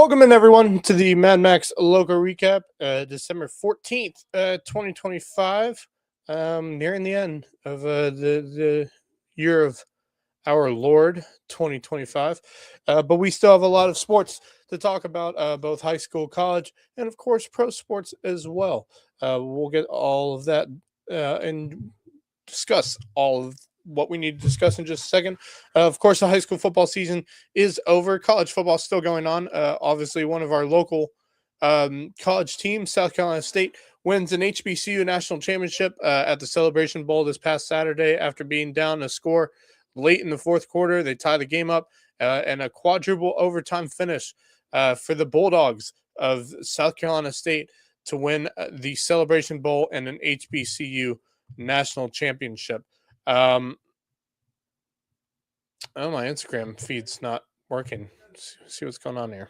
Welcome in, everyone, to the Mad Max Lowco Recap, December 14th, 2025. Nearing the end of the year of our Lord 2025. But we still have a lot of sports to talk about, both high school, college, and of course, pro sports as well. We'll get all of that and discuss all of what we need to discuss in just a second. Of course, the high school football season is over. College football is still going on. Obviously, one of our local college teams, South Carolina State, wins an HBCU national championship at the Celebration Bowl this past Saturday after being down a score late in the fourth quarter. They tie the game up and a quadruple overtime finish for the Bulldogs of South Carolina State to win the Celebration Bowl and an HBCU national championship. Oh, my Instagram feed's not working. Let's see what's going on here.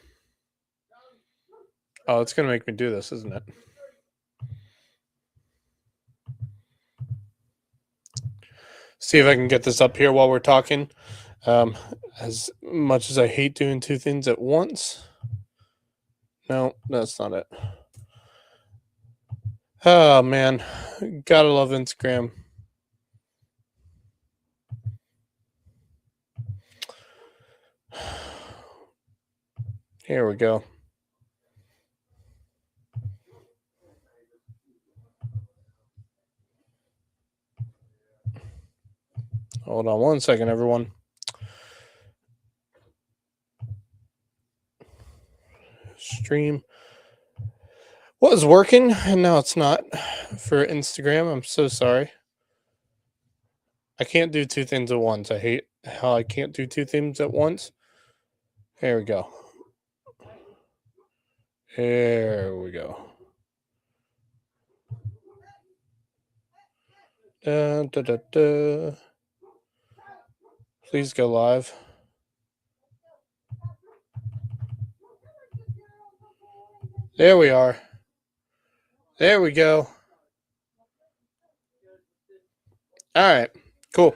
Oh, it's going to make me do this, isn't it? See if I can get this up here while we're talking. As much as I hate doing two things at once. No, that's not it. Oh, man. Gotta love Instagram. Here we go. Hold on one second, everyone. Stream was working, and now it's not for Instagram. I'm so sorry. I can't do two things at once. I hate how I can't do two things at once. Here we go. There we go. Please go live. There we are. There we go. All right, cool.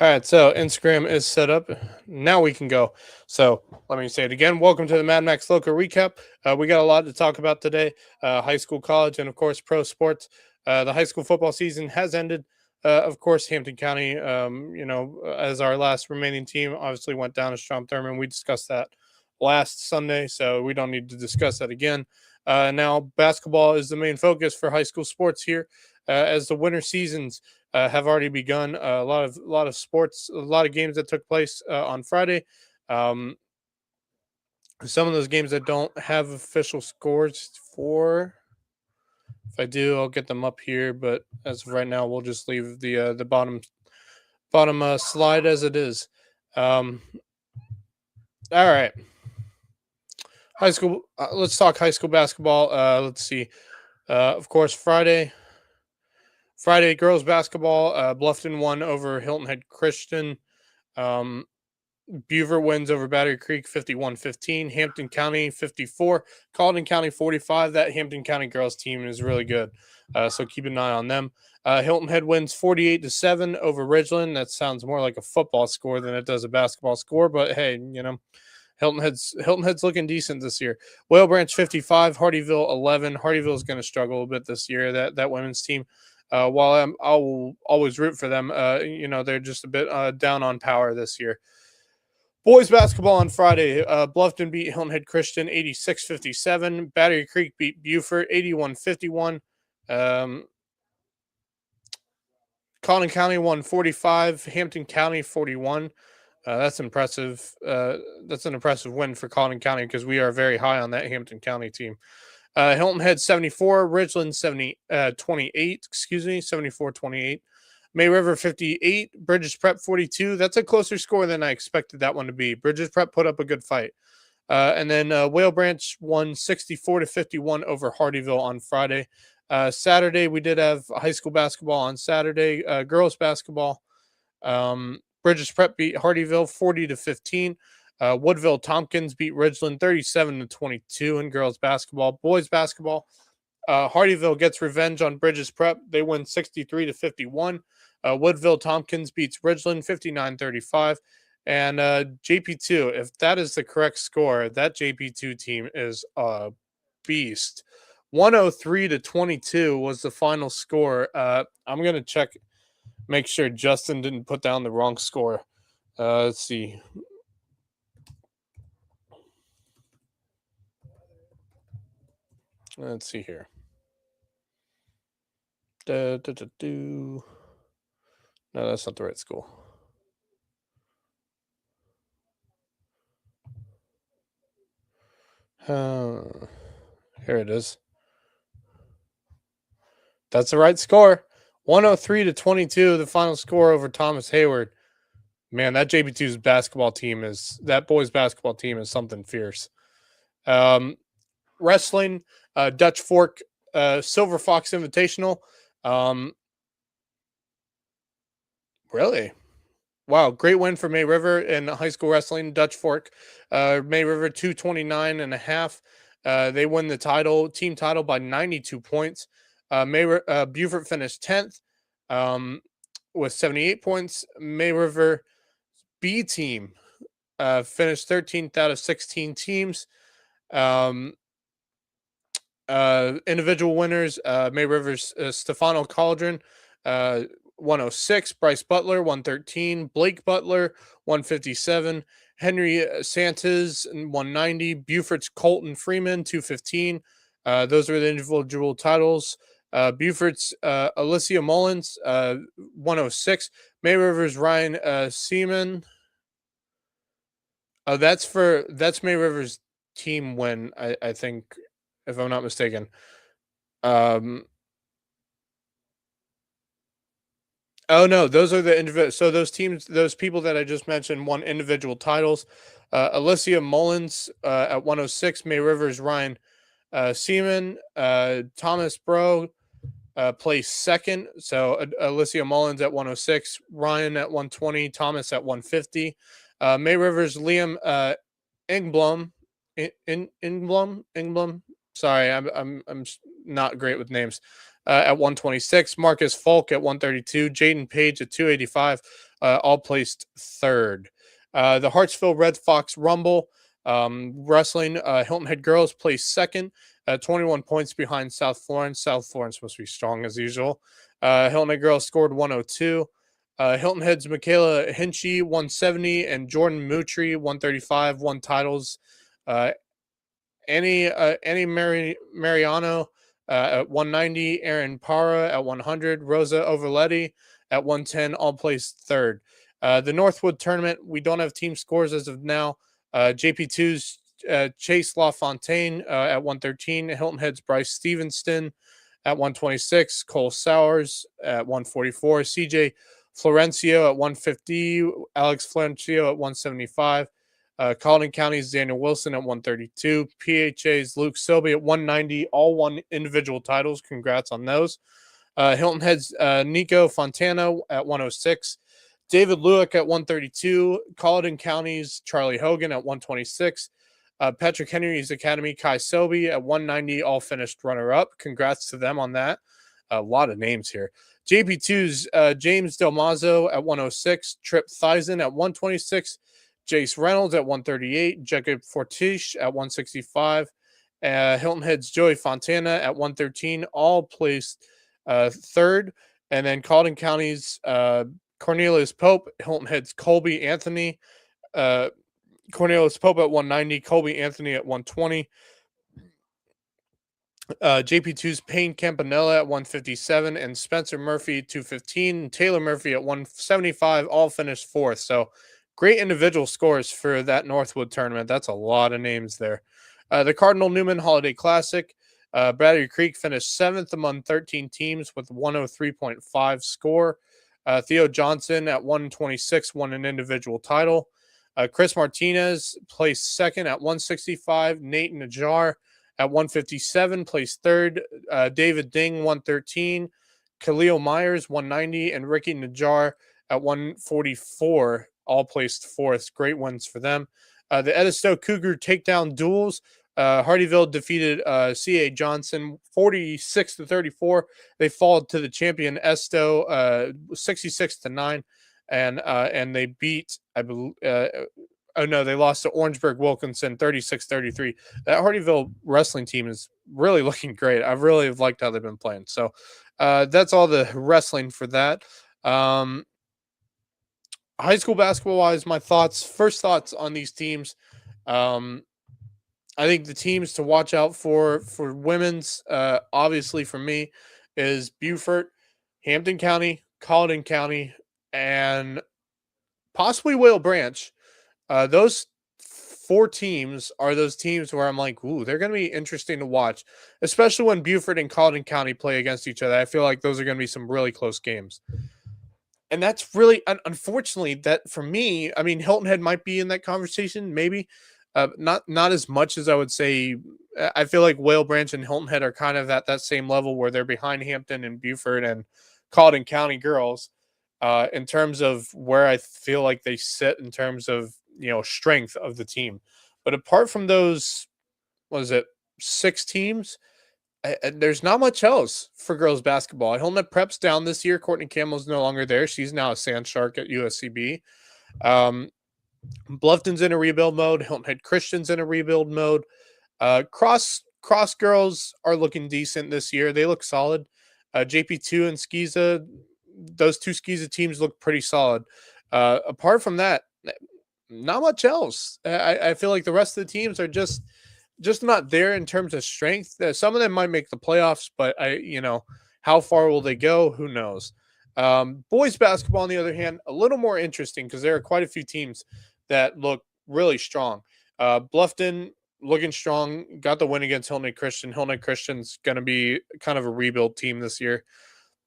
All right, so Instagram is set up. Now we can go. So let me say it again. Welcome to the Mad Max Lowco Recap. We got a lot to talk about today. High school, college, and of course, pro sports. The high school football season has ended. Of course, Hampton County, as our last remaining team, obviously went down to Strom Thurmond. We discussed that last Sunday, so we don't need to discuss that again. Now, basketball is the main focus for high school sports here, as the winter seasons have already begun. A lot of sports, a lot of games that took place on Friday. Some of those games that don't have official scores for. If I do, I'll get them up here. But as of right now, we'll just leave the bottom slide as it is. All right. High school. Let's talk high school basketball. Let's see. Of course, Friday girls basketball. Bluffton won over Hilton Head Christian. Beaver wins over Battery Creek 51-15. Hampton County 54. Colleton County 45. That Hampton County girls team is really good. So keep an eye on them. Hilton Head wins 48-7 over Ridgeland. That sounds more like a football score than it does a basketball score. But hey, Hilton Head's looking decent this year. Whale Branch 55. Hardyville 11. Hardyville is going to struggle a bit this year. That women's team. While I'll always root for them, they're just a bit down on power this year. Boys basketball on Friday. Bluffton beat Hilton Head Christian 86-57. Battery Creek beat Beaufort 81-51. Colleton County won 45. Hampton County 41. That's impressive. That's an impressive win for Colleton County because we are very high on that Hampton County team. Hilton Head 74, Ridgeland 28, 74-28. May River 58, Bridges Prep 42. That's a closer score than I expected that one to be. Bridges Prep put up a good fight. And then Whale Branch won 64-51 over Hardyville on Friday. Saturday, we did have high school basketball on Saturday. Girls basketball. Bridges Prep beat Hardyville 40-15. Woodville Tompkins beat Ridgeland 37-22 in girls basketball. Boys basketball. Hardyville gets revenge on Bridges Prep. They win 63-51. Woodville Tompkins beats Ridgeland 59-35. And JP2, if that is the correct score, that JP2 team is a beast. 103 to 22 was the final score. I'm going to check, make sure Justin didn't put down the wrong score. Let's see. Let's see here. No, that's not the right school. Here it is. That's the right score. 103 to 22, the final score over Thomas Hayward. Man, that JP2's basketball team is, that boys basketball team is something fierce. Wrestling, Dutch Fork, Silver Fox Invitational. Really? Wow, great win for May River in high school wrestling. Dutch Fork, May River 229.5. They win the team title by 92 points. Beaufort finished 10th with 78 points. May River B team finished 13th out of 16 teams. Individual winners, May River's Stefano Cauldron, 106, Bryce Butler, 113, Blake Butler, 157, Henry Santos, 190, Beaufort's Colton Freeman, 215. Those were the individual titles. Beaufort's Alicia Mullins, 106. May River's Ryan Seaman. That's May River's team win, I think, if I'm not mistaken. Oh no, those are the individual. So those teams, those people that I just mentioned, won individual titles. Alicia Mullins at 106, May Rivers Ryan Seaman, Thomas Bro placed second. So Alicia Mullins at 106, Ryan at 120, Thomas at 150. May Rivers Liam Ingblom, Ingblom. Sorry, I'm not great with names. At 126, Marcus Falk at 132, Jaden Page at 285, all placed third. The Hartsville Red Fox Rumble wrestling, Hilton Head Girls placed second, 21 points behind South Florence. South Florence must be strong as usual. Hilton Head Girls scored 102. Hilton Head's Michaela Hinchy 170 and Jordan Mutri 135 won titles. Annie Mariano at 190, Aaron Para at 100, Rosa Overletti at 110, all placed third. The Northwood tournament, we don't have team scores as of now. JP2's Chase LaFontaine at 113, Hilton Head's Bryce Stevenston at 126, Cole Sowers at 144, CJ Florencio at 150, Alex Florencio at 175. Colleton County's Daniel Wilson at 132. PHA's Luke Silby at 190. All won individual titles. Congrats on those. Hilton Head's Nico Fontana at 106. David Lewick at 132. Colleton County's Charlie Hogan at 126. Patrick Henry's Academy Kai Selby at 190. All finished runner-up. Congrats to them on that. A lot of names here. JP2's James Del Mazo at 106. Trip Theisen at 126. Jace Reynolds at 138, Jacob Fortiche at 165, Hilton Head's Joey Fontana at 113, all placed third. And then Colleton County's Cornelius Pope, Hilton Head's Colby Anthony, Cornelius Pope at 190, Colby Anthony at 120. JP2's Payne Campanella at 157 and Spencer Murphy 215, Taylor Murphy at 175, all finished fourth. So great individual scores for that Northwood tournament. That's a lot of names there. The Cardinal Newman Holiday Classic, Battery Creek finished 7th among 13 teams with 103.5 score. Theo Johnson at 126 won an individual title. Chris Martinez placed second at 165. Nate Najjar at 157 placed third. David Ding 113. Khalil Myers 190 and Ricky Najjar at 144. All placed fourth. Great wins for them. The Edisto Cougar takedown duels. Hardyville defeated C.A. Johnson 46-34. They fall to the champion Esto 66-9. and they beat, I believe. Oh no, they lost to Orangeburg Wilkinson 36-33. That Hardyville wrestling team is really looking great. I really have liked how they've been playing. So that's all the wrestling for that. Um, High school basketball wise, my thoughts, first thoughts on these teams. Um, I think the teams to watch out for women's, obviously for me, is Beaufort, Hampton County, Colleton County, and possibly Whale Branch. Those four teams are those teams where I'm like, ooh, they're going to be interesting to watch, especially when Beaufort and Colleton County play against each other. I feel like those are going to be some really close games. And that's really unfortunately that for me. I mean, Hilton Head might be in that conversation, maybe, not as much as I would say. I feel like Whale Branch and Hilton Head are kind of at that same level where they're behind Hampton and Beaufort and Colleton County girls, in terms of where I feel like they sit in terms of strength of the team. But apart from those, was it six teams? There's not much else for girls basketball. Hilton Head Prep's down this year. Courtney Campbell's no longer there. She's now a Sand Shark at USCB. Um, Bluffton's in a rebuild mode. Hilton Head Christian's in a rebuild mode. Cross girls are looking decent this year. They look solid. JP2 and Skiza, those two Skiza teams look pretty solid. Apart from that, not much else. I feel like the rest of the teams are just not there in terms of strength. Some of them might make the playoffs, but how far will they go? Who knows? Boys basketball, on the other hand, a little more interesting because there are quite a few teams that look really strong. Bluffton looking strong, got the win against Hilton Head Christian. Hilton Head Christian's going to be kind of a rebuild team this year.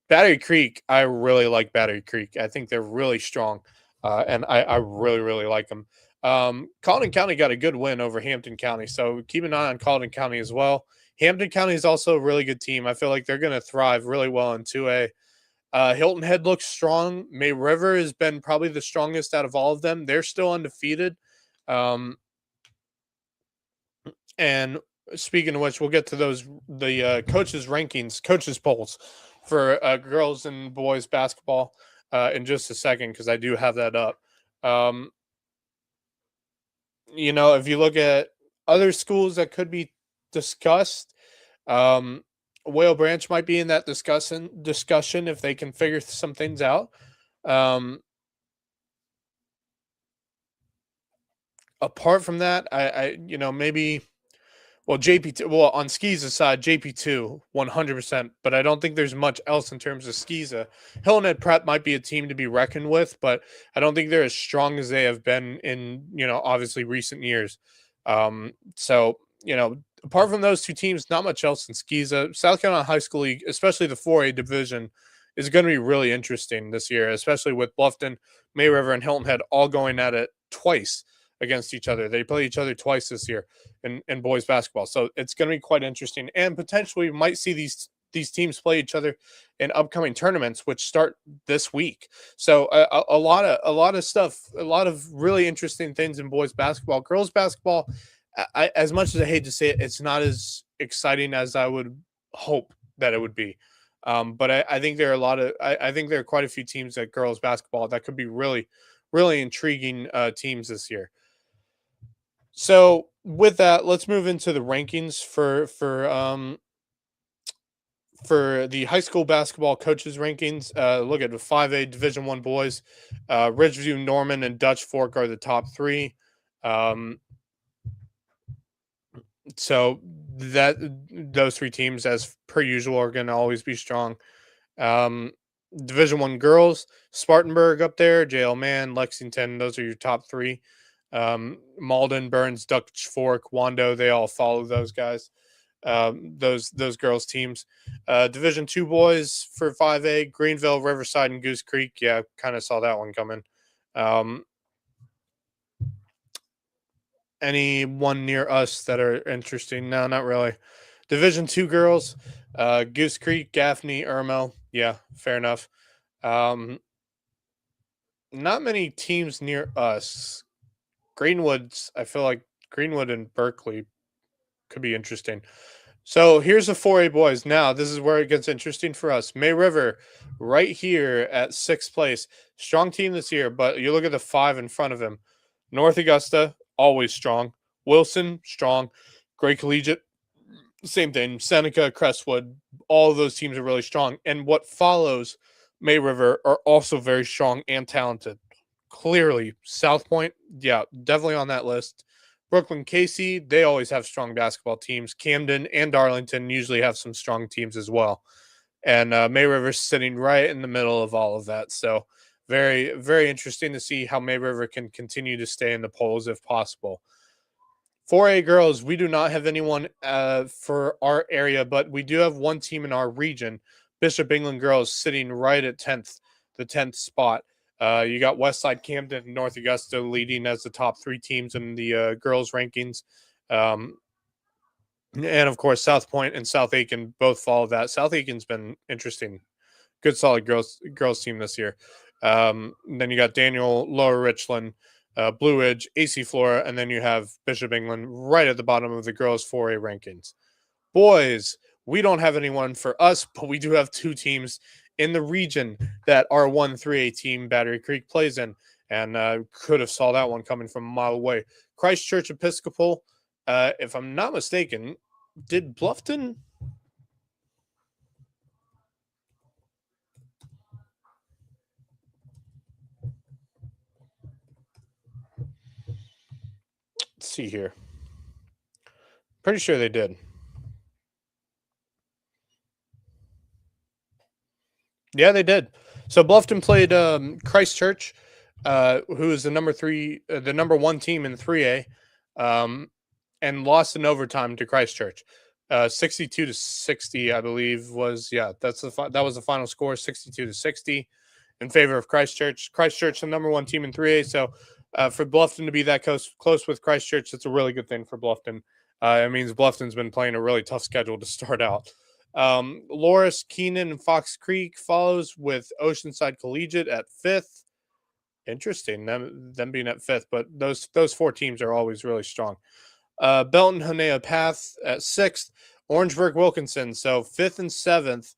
Battery Creek, I really like Battery Creek. I think they're really strong, and I really, really like them. Colleton County got a good win over Hampton County, so keep an eye on Colleton County as well. Hampton County is also a really good team. I feel like they're going to thrive really well in 2A. Hilton Head looks strong. May River has been probably the strongest out of all of them. They're still undefeated. Um, and speaking of which, we'll get to the coaches rankings, coaches polls for girls and boys basketball in just a second because I do have that up. Um, if you look at other schools that could be discussed, um, Whale Branch might be in that discussion if they can figure some things out. Um, Apart from that, maybe. Well, JP2, well, on Skiza side, JP2, 100%, but I don't think there's much else in terms of Skiza. Hilton Head Prep might be a team to be reckoned with, but I don't think they're as strong as they have been in, obviously recent years. So, apart from those two teams, not much else in Skiza. South Carolina High School League, especially the 4A division, is going to be really interesting this year, especially with Bluffton, May River, and Hilton Head all going at it twice against each other. They play each other twice this year in boys basketball. So it's going to be quite interesting, and potentially we might see these teams play each other in upcoming tournaments, which start this week. So a lot of stuff, a lot of really interesting things in boys basketball. Girls basketball, as much as I hate to say it, it's not as exciting as I would hope that it would be. But I think there are I think there are quite a few teams at girls basketball that could be really, really intriguing teams this year. So with that, let's move into the rankings for the high school basketball coaches rankings. Look at the 5A Division One boys. Ridgeview, Norman, and Dutch Fork are the top three. So that those three teams, as per usual, are going to always be strong. Division One girls, Spartanburg up there, JL Man, Lexington. Those are your top three. Malden, Burns, Dutch Fork, Wando, they all follow those guys. Those girls teams. Division Two boys for 5A, Greenville, Riverside, and Goose Creek. Yeah, kind of saw that one coming. Anyone near us that are interesting? No, not really. Division Two girls, Goose Creek, Gaffney, Irmo. Yeah, fair enough. Not many teams near us. Greenwood's, I feel like Greenwood and Berkeley could be interesting. So here's the 4A boys. Now, this is where it gets interesting for us. May River, right here at sixth place. Strong team this year, but you look at the five in front of him. North Augusta, always strong. Wilson, strong. Great Collegiate, same thing. Seneca, Crestwood, all of those teams are really strong. And what follows May River are also very strong and talented. Clearly, South Point, yeah, definitely on that list. Brooklyn Casey, they always have strong basketball teams. Camden and Darlington usually have some strong teams as well. And May River's sitting right in the middle of all of that. So, very, very interesting to see how May River can continue to stay in the polls if possible. 4A girls, we do not have anyone for our area, but we do have one team in our region, Bishop England girls, sitting right at 10th, the 10th spot. You got Westside Camden and North Augusta leading as the top three teams in the girls rankings. Um, and of course, South Point and South Aiken both follow that. South Aiken's been interesting. Good, solid girls team this year. Then you got Daniel, Lower Richland, Blue Ridge, AC Flora, and then you have Bishop England right at the bottom of the girls 4A rankings. Boys, we don't have anyone for us, but we do have two teams in the region that our 1-3A team, Battery Creek, plays in, and could have saw that one coming from a mile away. Christchurch Episcopal, if I'm not mistaken, did Bluffton? Let's see here. Pretty sure they did. Yeah, they did. So Bluffton played Christchurch, who is the number one team in 3A, and lost in overtime to Christchurch. 62-60, I believe was that was the final score, 62-60 in favor of Christchurch. Christchurch, the number one team in 3A. So for Bluffton to be that close with Christchurch, that's a really good thing for Bluffton. It means Bluffton's been playing a really tough schedule to start out. Loris, Keenan, and Fox Creek follows with Oceanside Collegiate at fifth. Interesting, them being at fifth, but those four teams are always really strong. Belton Honea Path at sixth, Orangeburg Wilkinson, so fifth and seventh.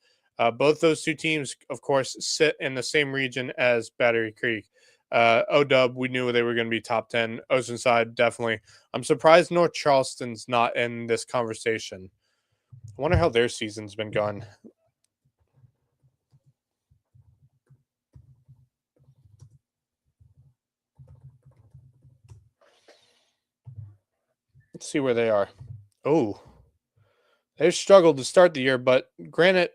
Both those two teams, of course, sit in the same region as Battery Creek. OW, we knew they were going to be top 10. Oceanside, definitely. I'm surprised North Charleston's not in this conversation. I wonder how their season's been going. Let's see where they are. Oh, they've struggled to start the year, but granted,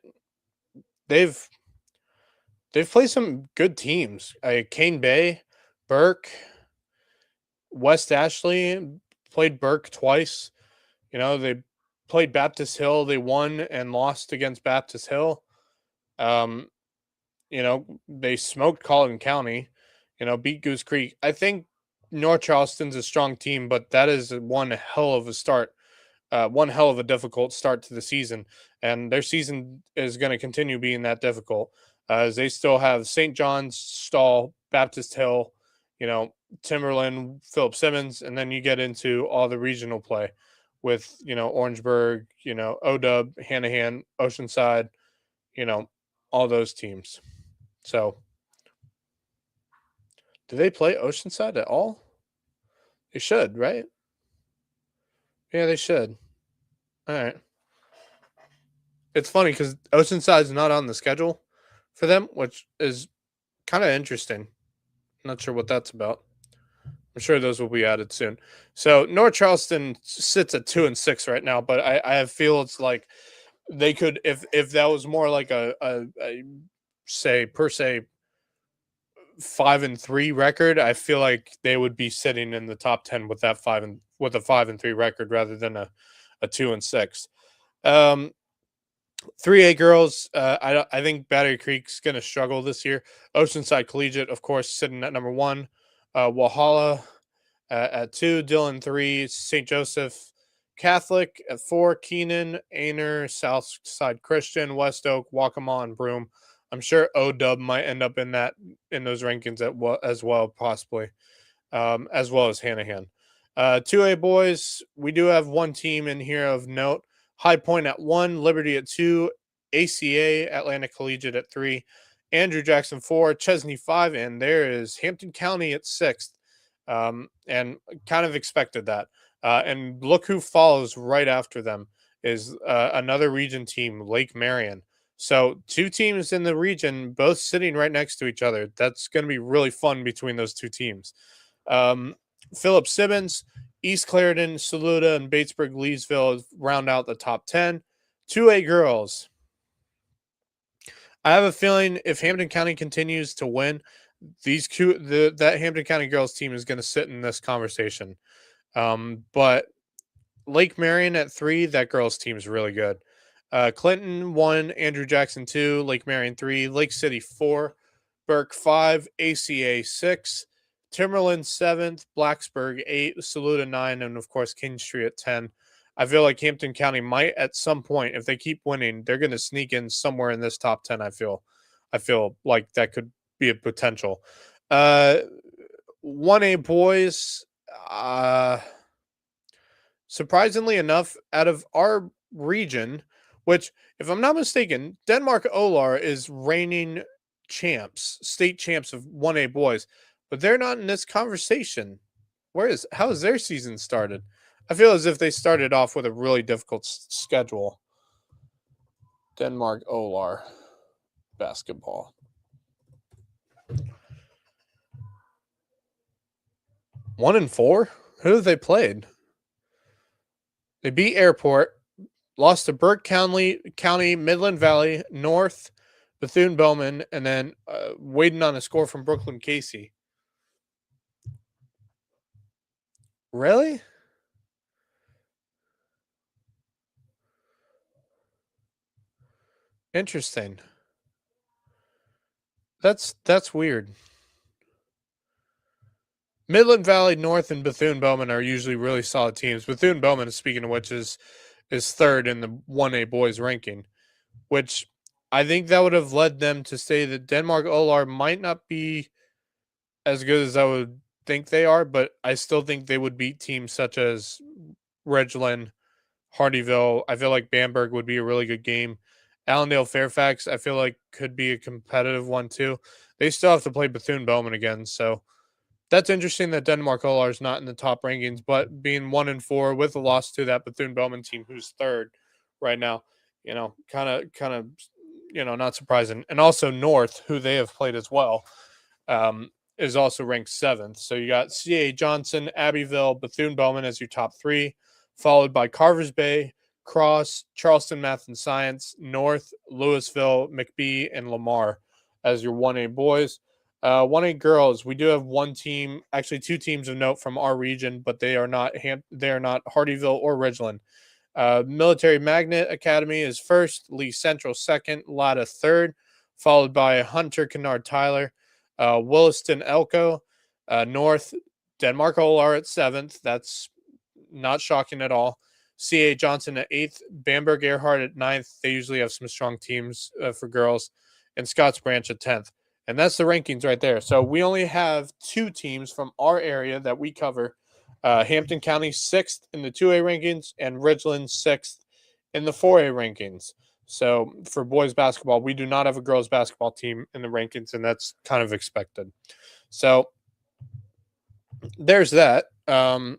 they've played some good teams. Cane Bay, Burke, West Ashley played Burke twice. You know, they played Baptist Hill. They won and lost against Baptist Hill. Um, they smoked Colleton County. Beat Goose Creek. I think North Charleston's a strong team, but that is one hell of a start. One hell of a difficult start to the season, and their season is going to continue being that difficult as they still have St. John's, Stall, Baptist Hill, Timberland, Philip Simmons, and then you get into all the regional play with Orangeburg, OW, Hanahan, Oceanside, all those teams. So, do they play Oceanside at all? They should, right? Yeah, they should. All right. It's funny because Oceanside's not on the schedule for them, which is kind of interesting. Not sure what that's about. I'm sure those will be added soon. So North Charleston sits at 2-6 right now, but I feel it's like they could if that was more like a say per se 5-3 record, I feel like they would be sitting in the top 10 with that 5-3 record rather than a 2-6. 3A girls, I think Battery Creek's going to struggle this year. Oceanside Collegiate, of course, sitting at number 1. Walhalla at 2. Dillon 3. St. Joseph Catholic at 4. Keenan, Aner, Southside Christian, West Oak, Waccamaw, and Broome. I'm sure OW might end up in those rankings as well, possibly, as well as Hanahan. 2A boys, we do have one team in here of note. High Point at 1, Liberty at 2, ACA, Atlanta Collegiate at 3, Andrew Jackson 4, Chesney 5, and there is Hampton County at 6th. And kind of expected that. And look who follows right after them is another region team, Lake Marion. So two teams in the region, both sitting right next to each other. That's going to be really fun between those two teams. Um, Philip Simmons, East Clarendon, Saluda, and Batesburg Leesville round out the top 10. 2A girls. I have a feeling if Hampton County continues to win, that Hampton County girls team is going to sit in this conversation. But Lake Marion at 3, that girls team is really good. Clinton 1, Andrew Jackson 2, Lake Marion 3, Lake City 4, Burke 5, ACA 6, Timberland 7th, Blacksburg 8, Saluda 9, and of course Kingstree at 10. I feel like Hampton County might at some point, if they keep winning, they're going to sneak in somewhere in this top 10. I feel like that could be a potential. 1A boys, surprisingly enough, out of our region, which, if I'm not mistaken, Denmark Olar is reigning state champs of 1A boys, but they're not in this conversation. How has their season started? I feel as if they started off with a really difficult schedule. Denmark Olar basketball. 1-4? Who have they played? They beat Airport, lost to Burke County, Midland Valley, North, Bethune-Bowman, and then waiting on a score from Brooklyn Casey. Really? Interesting. That's weird. Midland Valley, North, and Bethune-Bowman are usually really solid teams. Bethune-Bowman, speaking of which, is third in the 1A boys ranking, which I think that would have led them to say that Denmark Olar might not be as good as I would think they are, but I still think they would beat teams such as Ridgeland, Hardyville. I feel like Bamberg would be a really good game. Allendale Fairfax, I feel like could be a competitive one too. They still have to play Bethune-Bowman again, so that's interesting that Denmark Olar is not in the top rankings, but being 1-4 with a loss to that Bethune-Bowman team, who's third right now, kind of, not surprising. And also North, who they have played as well, is also ranked 7th. So you got C.A. Johnson, Abbeville, Bethune-Bowman as your top 3, followed by Carvers Bay, Cross, Charleston Math and Science, North, Louisville, McBee, and Lamar as your 1A boys. 1A girls, we do have one team, actually two teams of note from our region, but they are not Hardyville or Ridgeland. Military Magnet Academy is first, Lee Central second, Latta third, followed by Hunter Kennard Tyler, Williston Elko, North, Denmark Olar at 7th. That's not shocking at all. C.A. Johnson at 8th, Bamberg Earhart at 9th. They usually have some strong teams for girls, and Scotts Branch at 10th. And that's the rankings right there. So we only have two teams from our area that we cover. Hampton County 6th in the 2A rankings and Ridgeland 6th in the 4A rankings. So for boys basketball, we do not have a girls basketball team in the rankings, and that's kind of expected. So there's that. Yeah,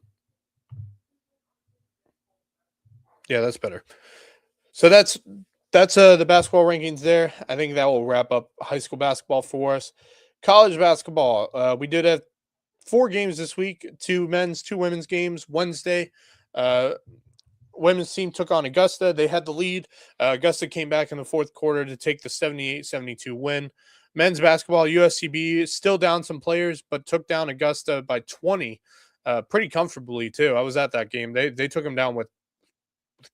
that's better. So that's the basketball rankings there. I think that will wrap up high school basketball for us. College basketball. We did have 4 games this week, 2 men's, 2 women's games. Wednesday, women's team took on Augusta. They had the lead. Augusta came back in the fourth quarter to take the 78-72 win. Men's basketball, USCB still down some players, but took down Augusta by 20 pretty comfortably too. I was at that game. They took them down with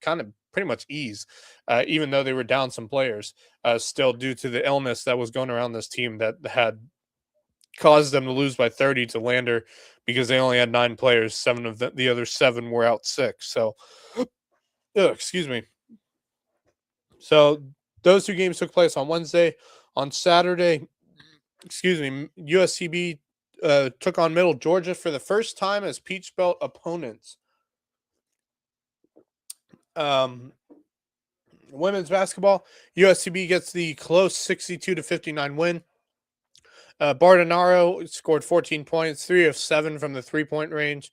kind of pretty much ease, even though they were down some players, still due to the illness that was going around this team that had caused them to lose by 30 to Lander because they only had 9 players. 7 of the other 7 were out sick. So, excuse me. So those 2 games took place on Wednesday. On Saturday, USCB took on Middle Georgia for the first time as Peach Belt opponents. Women's basketball, USCB gets the close 62-59 win. Bardonaro scored 14 points, 3 of 7 from the 3-point range.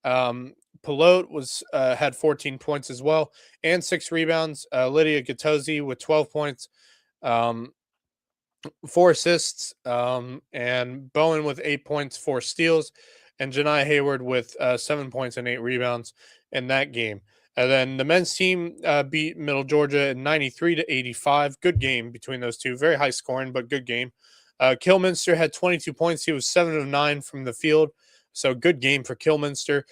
Pilote had 14 points as well and 6 rebounds. Lydia Gattosi with 12 points, 4 assists, and Bowen with 8 points, 4 steals, and Janai Hayward with 7 points and 8 rebounds in that game. And then the men's team beat Middle Georgia 93-85. Good game between those two. Very high scoring, but good game. Kilminster had 22 points. He was 7 of 9 from the field. So good game for Kilminster.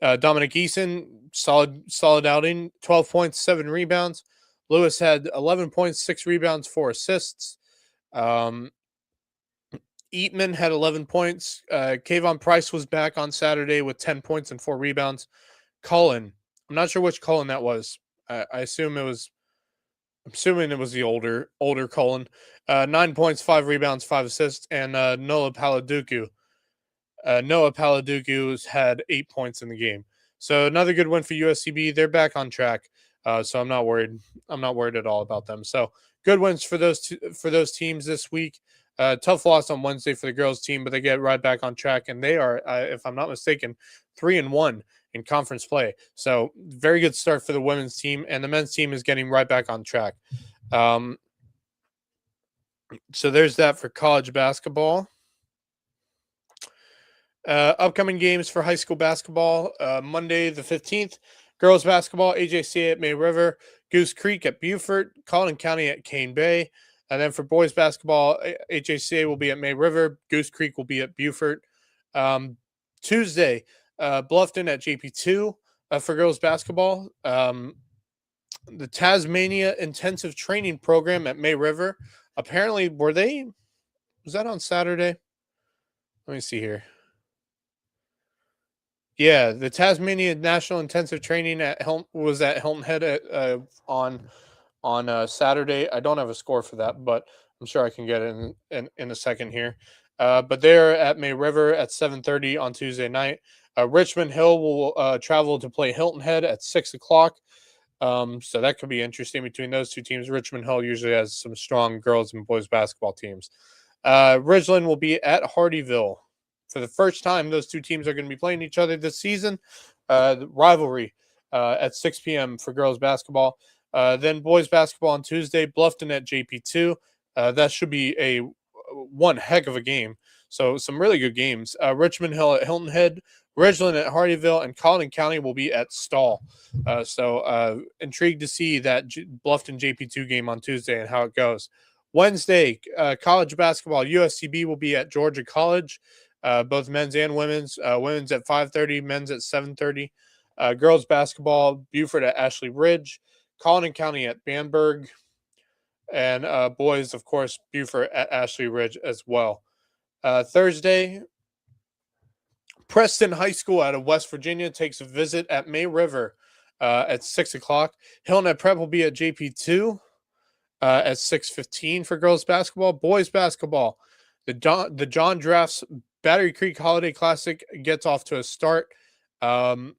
Dominic Eason, solid outing. 12 points, 7 rebounds. Lewis had 11 points, 6 rebounds, 4 assists. Eatman had 11 points. Kayvon Price was back on Saturday with 10 points and 4 rebounds. Cullen, I'm not sure which Cullen that was. I'm assuming it was the older Cullen. 9 points, 5 rebounds, 5 assists, and Noah Paladuku. Noah Paladuku's had 8 points in the game. So another good win for USCB. They're back on track. So I'm not worried. I'm not worried at all about them. So good wins for those teams this week. Tough loss on Wednesday for the girls team, but they get right back on track, and they are, if I'm not mistaken, 3-1 in conference play. So very good start for the women's team, and the men's team is getting right back on track. So there's that for college basketball. Upcoming games for high school basketball. Monday the 15th, girls basketball, AJC at May River, Goose Creek at Beaufort, Collin County at Cane Bay. And then for boys basketball, HACA will be at May River, Goose Creek will be at Beaufort. Tuesday, Bluffton at JP2 for girls basketball. The Tasmania Intensive Training Program at May River. Apparently, was that on Saturday? Let me see here. Yeah, the Tasmania National Intensive Training was at Hilton Head on Saturday. I don't have a score for that, but I'm sure I can get it in a second here. But they're at May River at 7:30 on Tuesday night. Richmond Hill will travel to play Hilton Head at 6 o'clock. So that could be interesting between those two teams. Richmond Hill usually has some strong girls and boys basketball teams. Ridgeland will be at Hardyville. For the first time, those two teams are going to be playing each other this season. The rivalry at 6 p.m. for girls basketball. Then boys basketball on Tuesday, Bluffton at JP2. That should be one heck of a game. So some really good games. Richmond Hill at Hilton Head, Ridgeland at Hardyville, and Collin County will be at Stall. So intrigued to see that Bluffton JP2 game on Tuesday and how it goes. Wednesday, college basketball, USCB will be at Georgia College. Both men's and women's. Women's at 5:30, men's at 7:30. Girls basketball, Beaufort at Ashley Ridge, Collin County at Bamberg, and boys, of course, Beaufort at Ashley Ridge as well. Thursday, Preston High School out of West Virginia takes a visit at May River at 6 o'clock. Hillnet Prep will be at JP2 at 6:15 for girls basketball. Boys basketball, the John Drafts Battery Creek Holiday Classic gets off to a start. Who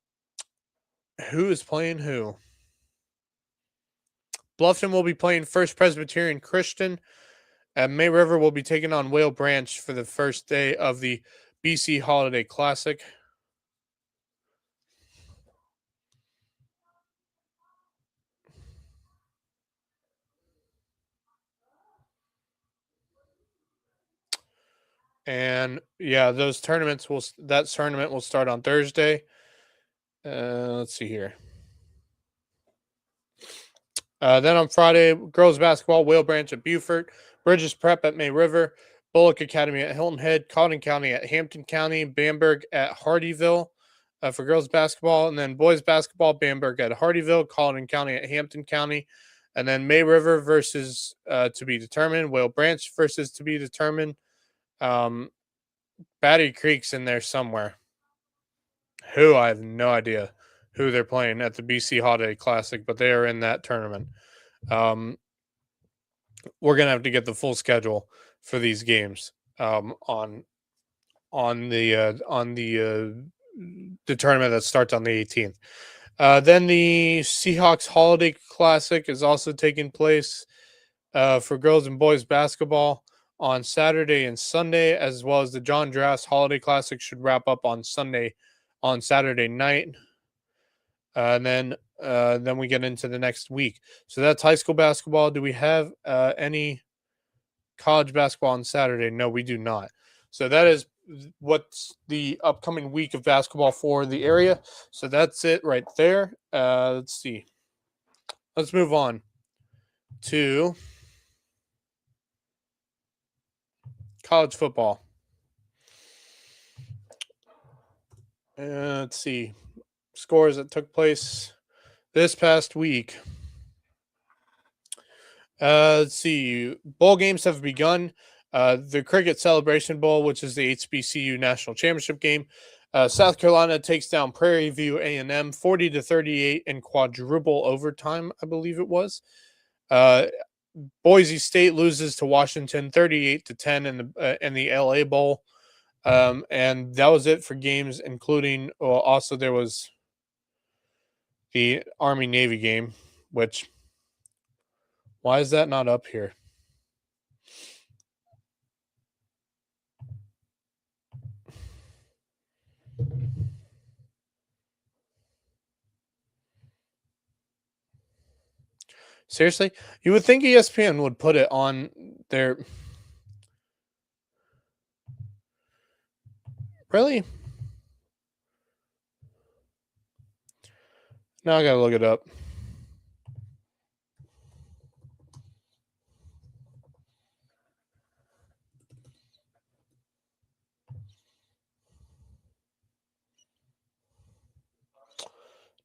is playing who? Bluffton will be playing First Presbyterian Christian. May River will be taking on Whale Branch for the first day of the BC Holiday Classic. And yeah, that tournament will start on Thursday. Let's see here. Then on Friday, girls basketball, Whale Branch at Beaufort, Bridges Prep at May River, Bullock Academy at Hilton Head, Collin County at Hampton County, Bamberg at Hardyville for girls basketball, and then boys basketball, Bamberg at Hardyville, Collin County at Hampton County, and then May River versus to be determined, Whale Branch versus to be determined. Battery Creek's in there somewhere. I have no idea who they're playing at the BC Holiday Classic, but they are in that tournament. We're gonna have to get the full schedule for these games on the tournament that starts on the 18th. Then the Seahawks Holiday Classic is also taking place for girls and boys basketball on Saturday and Sunday, as well as the John Drass Holiday Classic should wrap up on Saturday night. And then we get into the next week. So that's high school basketball. Do we have any college basketball on Saturday? No, we do not. So that is what's the upcoming week of basketball for the area. So that's it right there. Let's see. Let's move on to college football. Let's see. Scores that took place this past week. Let's see. Bowl games have begun. The Cricket Celebration Bowl, which is the HBCU National Championship game. South Carolina takes down Prairie View A&M 40-38 in quadruple overtime, I believe it was. Boise State loses to Washington 38-10 in the LA Bowl. And that was it for games, including also there was the Army Navy game, which why is that not up here? Seriously? You would think ESPN would put it on their. Really? Now I gotta look it up.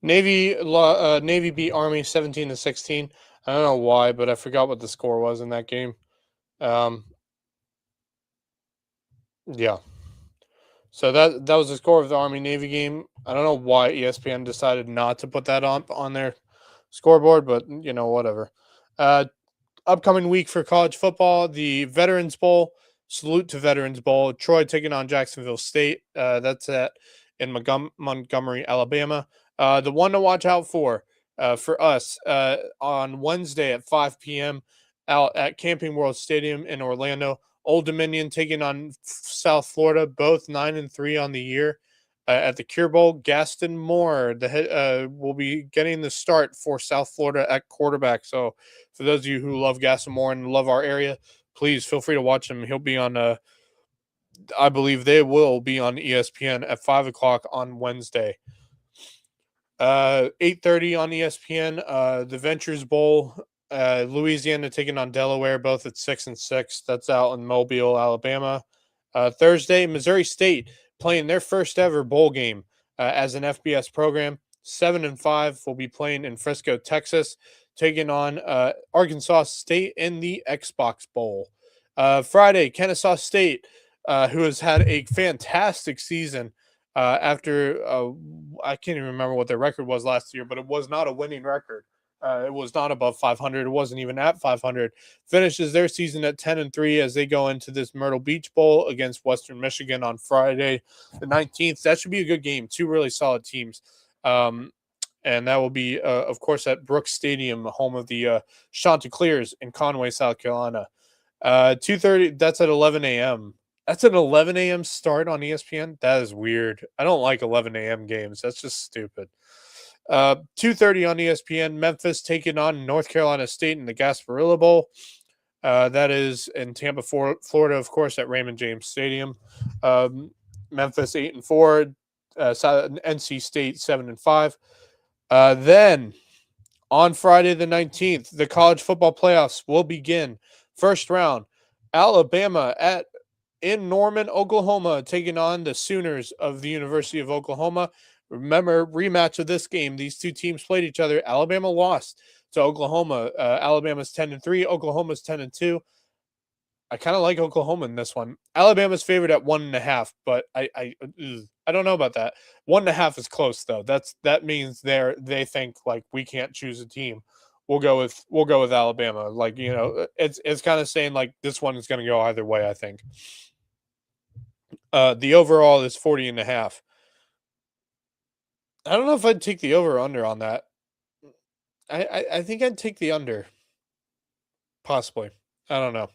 Navy beat Army 17-16. I don't know why, but I forgot what the score was in that game. Yeah. So that was the score of the Army Navy game. I don't know why ESPN decided not to put that on their scoreboard, but whatever. Upcoming week for college football, the Veterans Bowl. Salute to Veterans Bowl. Troy taking on Jacksonville State. That's in Montgomery, Alabama. The one to watch out for us on Wednesday at 5 p.m. out at Camping World Stadium in Orlando. Old Dominion taking on South Florida, both 9-3 on the year. At the Cure Bowl, Gaston Moore will be getting the start for South Florida at quarterback. So, for those of you who love Gaston Moore and love our area, please feel free to watch him. He'll be on. I believe they will be on ESPN at 5 o'clock on Wednesday. 8:30 on ESPN. The Ventures Bowl. Louisiana taking on Delaware, both at 6-6. That's out in Mobile, Alabama. Thursday, Missouri State playing their first ever bowl game as an FBS program. 7-5 will be playing in Frisco, Texas, taking on Arkansas State in the Xbox Bowl. Friday, Kennesaw State, who has had a fantastic season after I can't even remember what their record was last year, but it was not a winning record. It was not above 500. It wasn't even at 500. Finishes their season at 10-3 as they go into this Myrtle Beach Bowl against Western Michigan on Friday, the 19th. That should be a good game. Two really solid teams. And that will be, of course, at Brooks Stadium, home of the Chanticleers in Conway, South Carolina. 2:30. That's at 11 a.m. That's an 11 a.m. start on ESPN. That is weird. I don't like 11 a.m. games. That's just stupid. 2:30 on ESPN. Memphis taking on North Carolina State in the Gasparilla Bowl. That is in Tampa, Florida, of course, at Raymond James Stadium. Memphis 8-4. NC State 7-5. Then on Friday the 19th, the college football playoffs will begin. First round, Alabama in Norman, Oklahoma, taking on the Sooners of the University of Oklahoma. Remember, rematch of this game. These two teams played each other. Alabama lost to Oklahoma. Alabama's 10-3. Oklahoma's 10-2. I kind of like Oklahoma in this one. Alabama's favored at 1.5, but I don't know about that. 1.5 is close though. That means they think like we can't choose a team. We'll go with Alabama. Like it's kind of saying like this one is going to go either way. I think. The overall is 40.5. I don't know if I'd take the over or under on that. I think I'd take the under, possibly. I don't know.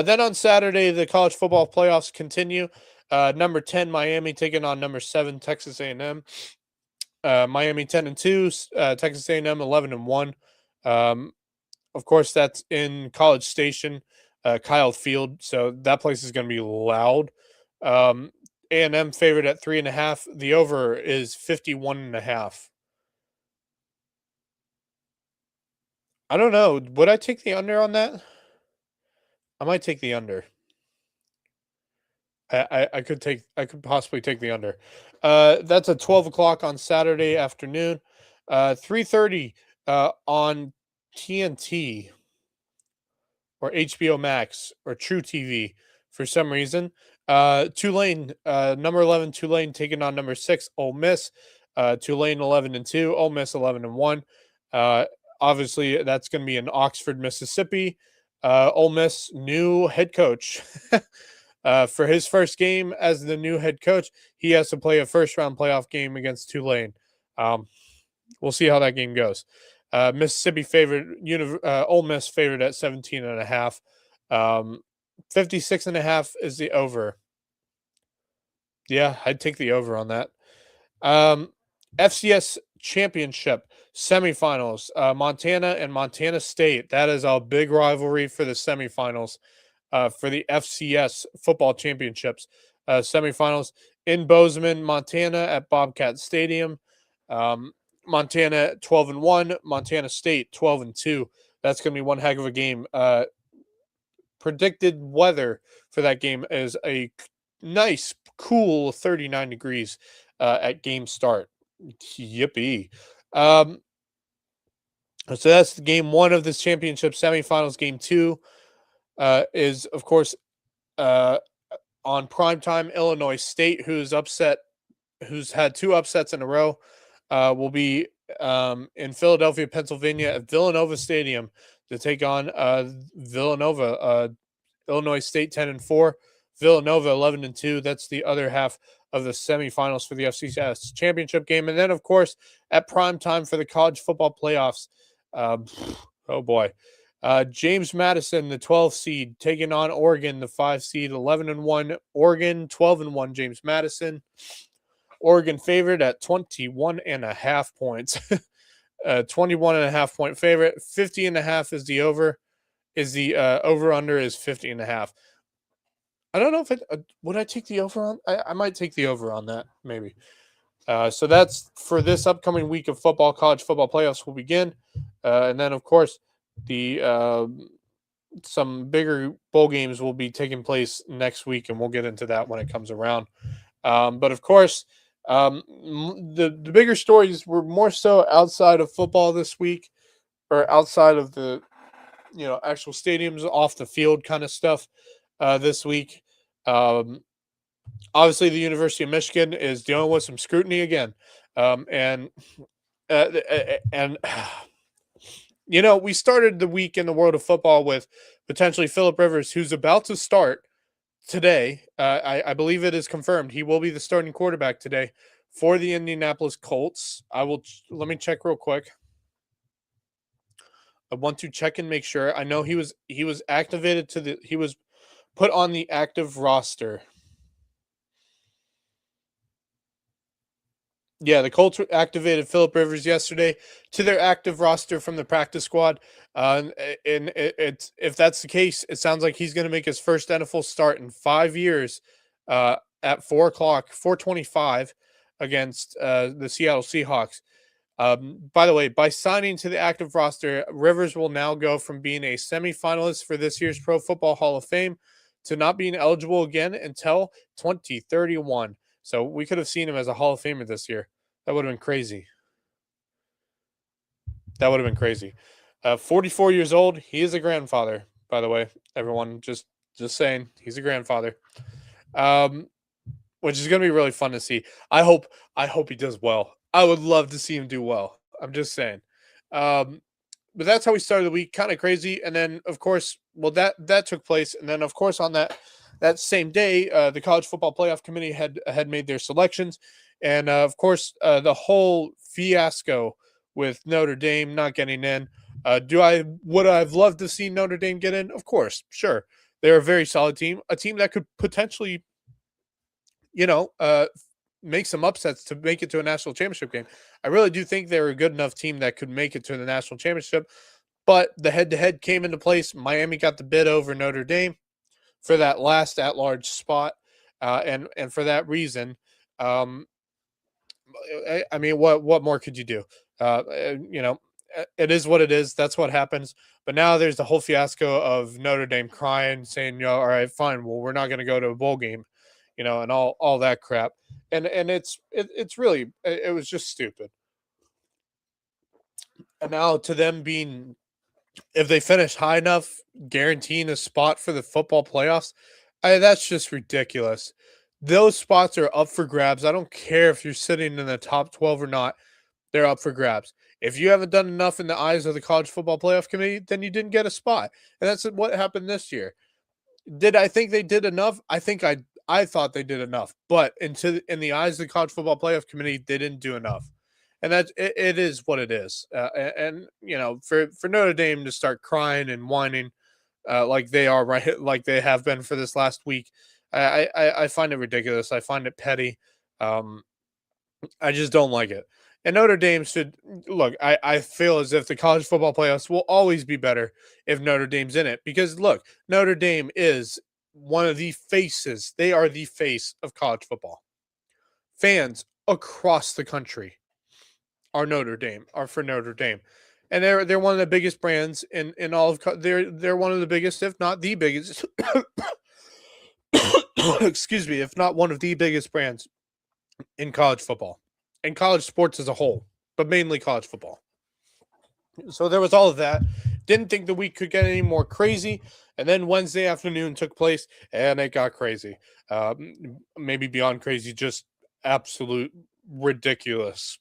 Then on Saturday, the college football playoffs continue. Number 10 Miami taking on number 7 Texas A&M. Miami 10-2, Texas A&M 11-1. Um, of course, that's in College Station, Kyle Field, so that place is going to be loud. Um, A&M favored at 3.5. The over is 51.5. I don't know. Would I take the under on that? I might take the under. I could possibly take the under. That's at 12 o'clock on Saturday afternoon. 3:30 on TNT or HBO Max or True TV for some reason. Tulane, number 11 Tulane taking on number 6 Ole Miss. Tulane 11-2, Ole Miss 11-1. Uh, Obviously that's going to be in Oxford, Mississippi. Ole Miss new head coach. For his first game as the new head coach, he has to play a first round playoff game against Tulane. Um, we'll see how that game goes. Mississippi favored, Ole Miss favored at 17.5. 56.5 is the over. Yeah, I'd take the over on that. Um, FCS championship semifinals, Montana and Montana State. That is a big rivalry for the semifinals. For the FCS football championships semifinals in Bozeman, Montana at Bobcat Stadium. Um, Montana 12-1, Montana State 12-2. That's going to be one heck of a game. Predicted weather for that game is a nice, cool 39 degrees at game start. Yippee. Um, so that's game one of this championship semifinals. Game two is, of course, uh, on primetime. Illinois State, who's had two upsets in a row, will be in Philadelphia, Pennsylvania at Villanova Stadium to take on Villanova. Illinois State 10-4, Villanova 11-2. That's the other half of the semifinals for the FCS championship game. And then, of course, at prime time for the college football playoffs. Um, oh boy. James Madison, the 12th seed, taking on Oregon, the 5 seed, 11-1. Oregon, 12-1. James Madison. Oregon favored at 21.5 points. 21.5 point favorite. 50.5 is the over. Is the over under is 50.5. I don't know if would I take the over on. I might take the over on that maybe. So that's for this upcoming week of football. College football playoffs will begin, and then of course the some bigger bowl games will be taking place next week, and we'll get into that when it comes around. But of course, the bigger stories were more so outside of football this week, or outside of the actual stadiums, off the field kind of stuff this week. Um, Obviously, the University of Michigan is dealing with some scrutiny again, and and we started the week in the world of football with potentially Philip Rivers, who's about to start today. I believe it is confirmed he will be the starting quarterback today for the Indianapolis Colts. Let me check real quick. I want to check and make sure. I know he was activated he was put on the active roster. Yeah, the Colts activated Philip Rivers yesterday to their active roster from the practice squad. And it's if that's the case, it sounds like he's going to make his first NFL start in 5 years at 4:00, 4:25 against the Seattle Seahawks. By the way, by signing to the active roster, Rivers will now go from being a semifinalist for this year's Pro Football Hall of Fame to not being eligible again until 2031. So we could have seen him as a Hall of Famer this year. That would have been crazy. That would have been crazy. 44 years old. He is a grandfather, by the way. Everyone, just saying, he's a grandfather. Which is going to be really fun to see. I hope he does well. I would love to see him do well. I'm just saying. But that's how we started the week. Kind of crazy. And then, of course, well, that took place. And then, of course, on that that same day, the College Football Playoff Committee had made their selections, and of course, the whole fiasco with Notre Dame not getting in. Do I would I've loved to see Notre Dame get in? Of course, sure. They're a very solid team, a team that could potentially, you know, make some upsets to make it to a national championship game. I really do think they're a good enough team that could make it to the national championship. But the head-to-head came into place. Miami got the bid over Notre Dame for that last at-large spot, and for that reason, um, I mean, what more could you do? You know, it is what it is. That's what happens. But now there's the whole fiasco of Notre Dame crying, saying, "You know, all right, fine. Well, we're not going to go to a bowl game," you know, and all that crap. And it's really it was just stupid. And now to them being, if they finish high enough, guaranteeing a spot for the football playoffs, that's just ridiculous. Those spots are up for grabs. I don't care if you're sitting in the top 12 or not, they're up for grabs. If you haven't done enough in the eyes of the College Football Playoff Committee, then you didn't get a spot. And that's what happened this year. Did I think they did enough? I thought they did enough, but in the eyes of the College Football Playoff Committee, they didn't do enough, and it is what it is. And you know, for Notre Dame to start crying and whining, like they are right, like they have been for this last week, I find it ridiculous. I find it petty. Um, I just don't like it. And Notre Dame should look. I feel as if the college football playoffs will always be better if Notre Dame's in it. Because look, Notre Dame is one of the faces. They are the face of college football. Fans across the country are for Notre Dame. And they're one of the biggest brands in all of they're one of the biggest, if not the biggest. Excuse me, if not one of the biggest brands in college football and college sports as a whole, but mainly college football. So there was all of that. Didn't think the week could get any more crazy. And then Wednesday afternoon took place and it got crazy. Maybe beyond crazy, just absolute ridiculous,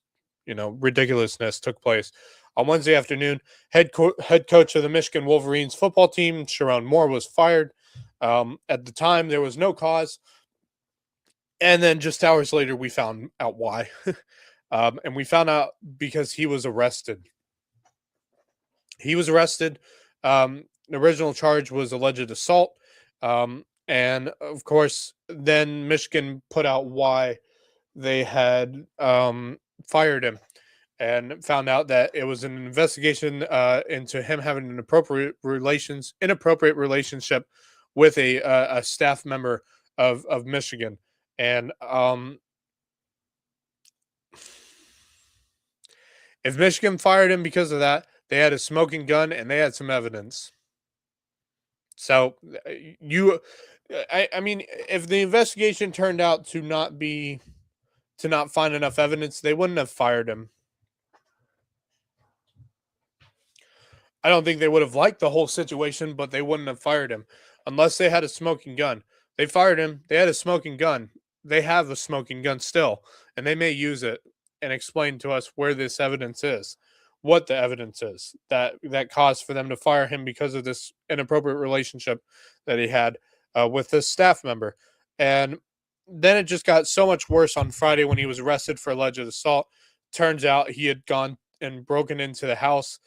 ridiculousness took place. On Wednesday afternoon, head coach of the Michigan Wolverines football team, Sharon Moore, was fired. At the time, there was no cause. And then just hours later, we found out why. And we found out because he was arrested. He was arrested. The original charge was alleged assault. And of course, then Michigan put out why they had fired him and found out that it was an investigation into him having an inappropriate relationship with a staff member of Michigan. And if Michigan fired him because of that, they had a smoking gun and they had some evidence. So I mean, if the investigation turned out to not find enough evidence, they wouldn't have fired him. I don't think they would have liked the whole situation, but they wouldn't have fired him unless they had a smoking gun. They fired him. They had a smoking gun. They have a smoking gun still, and they may use it and explain to us where this evidence is, what the evidence is that caused for them to fire him because of this inappropriate relationship that he had with this staff member. And then it just got so much worse on Friday when he was arrested for alleged assault. Turns out he had gone and broken into the house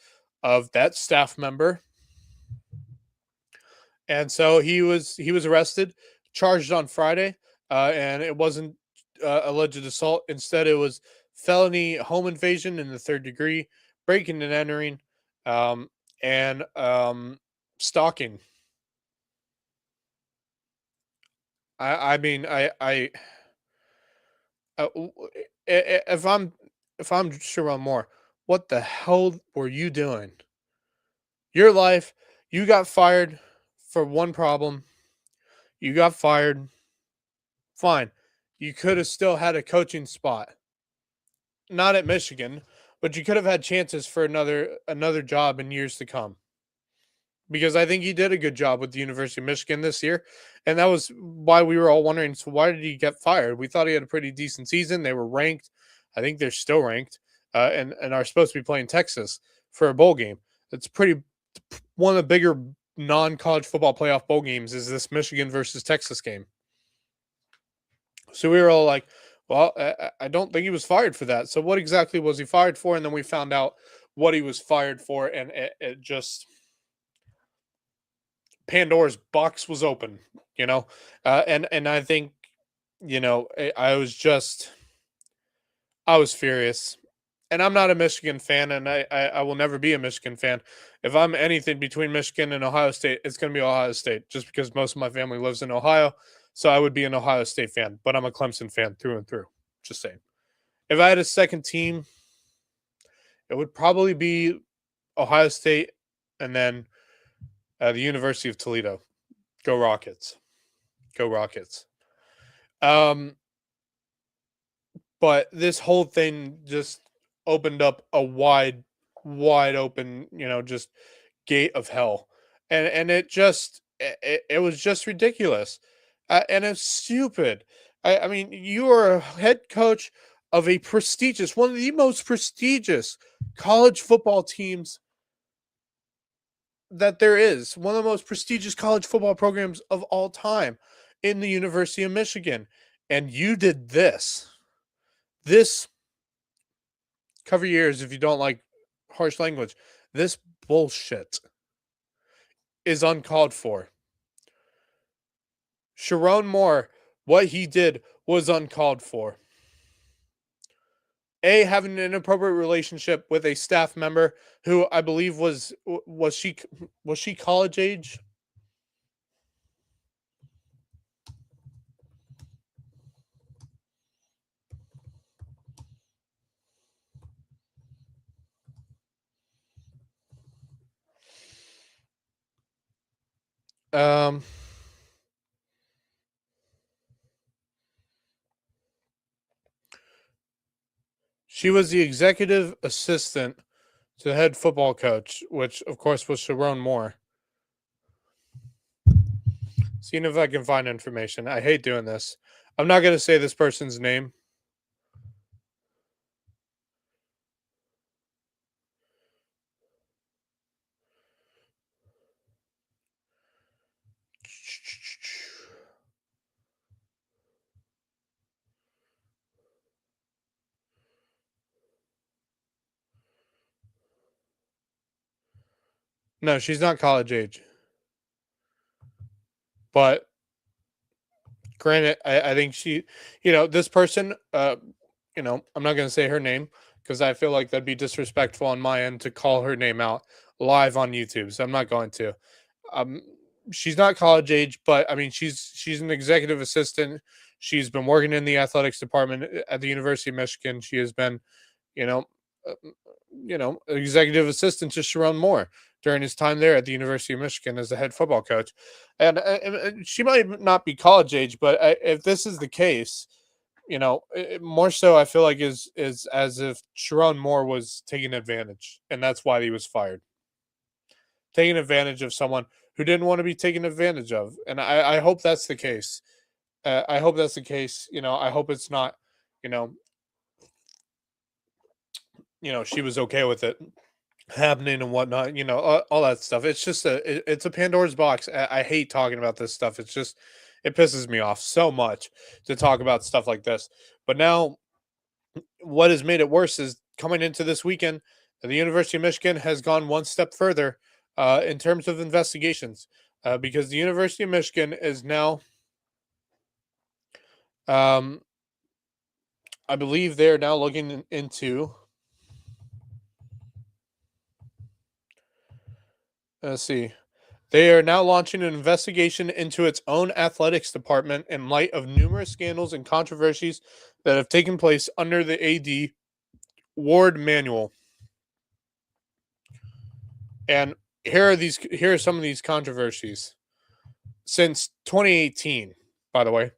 of that staff member. And so he was arrested, charged on Friday, and it wasn't alleged assault. Instead, it was felony home invasion in the third degree, breaking and entering, and stalking. I mean, if I'm Sharon Moore, what the hell were you doing? Your life, you got fired for one problem. You got fired. Fine. You could have still had a coaching spot. Not at Michigan, but you could have had chances for another job in years to come. Because I think he did a good job with the University of Michigan this year. And that was why we were all wondering, so why did he get fired? We thought he had a pretty decent season. They were ranked. I think they're still ranked, and are supposed to be playing Texas for a bowl game. It's one of the bigger non-college football playoff bowl games is this Michigan versus Texas game. So we were all like, well, I don't think he was fired for that. So what exactly was he fired for? And then we found out what he was fired for, and it just Pandora's box was open, you know. And I think, I was furious. And I'm not a Michigan fan, and I will never be a Michigan fan. If I'm anything between Michigan and Ohio State, it's going to be Ohio State, just because most of my family lives in Ohio. So I would be an Ohio State fan, but I'm a Clemson fan through and through. Just saying. If I had a second team, it would probably be Ohio State and then the University of Toledo. Go Rockets. Go Rockets. But this whole thing just opened up a wide open, just gate of hell, and it was just ridiculous, and it's stupid. I mean, you are a head coach of a prestigious, one of the most prestigious college football teams that there is, one of the most prestigious college football programs of all time in the University of Michigan, and you did this. This cover your ears if you don't like harsh language. This bullshit is uncalled for. Sharon Moore, what he did was uncalled for. Having an inappropriate relationship with a staff member who I believe was she college age? Um, she was the executive assistant to the head football coach, which of course was Sharon Moore. Seeing if I can find information. I hate doing this. I'm not going to say this person's name. No, she's not college age. But granted, I think she, this person, I'm not going to say her name because I feel like that'd be disrespectful on my end to call her name out live on YouTube. So I'm not going to. Um, she's not college age, but I mean, she's an executive assistant. She's been working in the athletics department at the University of Michigan. She has been, you know, uh, executive assistant to Sharon Moore during his time there at the University of Michigan as the head football coach. And she might not be college age, but if this is the case, more so, I feel like is as if Sharon Moore was taking advantage, and that's why he was fired. Taking advantage of someone who didn't want to be taken advantage of, and I hope that's the case. I hope that's the case. I hope it's not. You know, she was okay with it happening and whatnot. All that stuff. It's just it's a Pandora's box. I hate talking about this stuff. It's just it pisses me off so much to talk about stuff like this. But now, what has made it worse is coming into this weekend, the University of Michigan has gone one step further in terms of investigations because the University of Michigan is now, I believe they're now looking into. Let's see. They are now launching an investigation into its own athletics department in light of numerous scandals and controversies that have taken place under the AD Ward manual. And here are some of these controversies since 2018, by the way.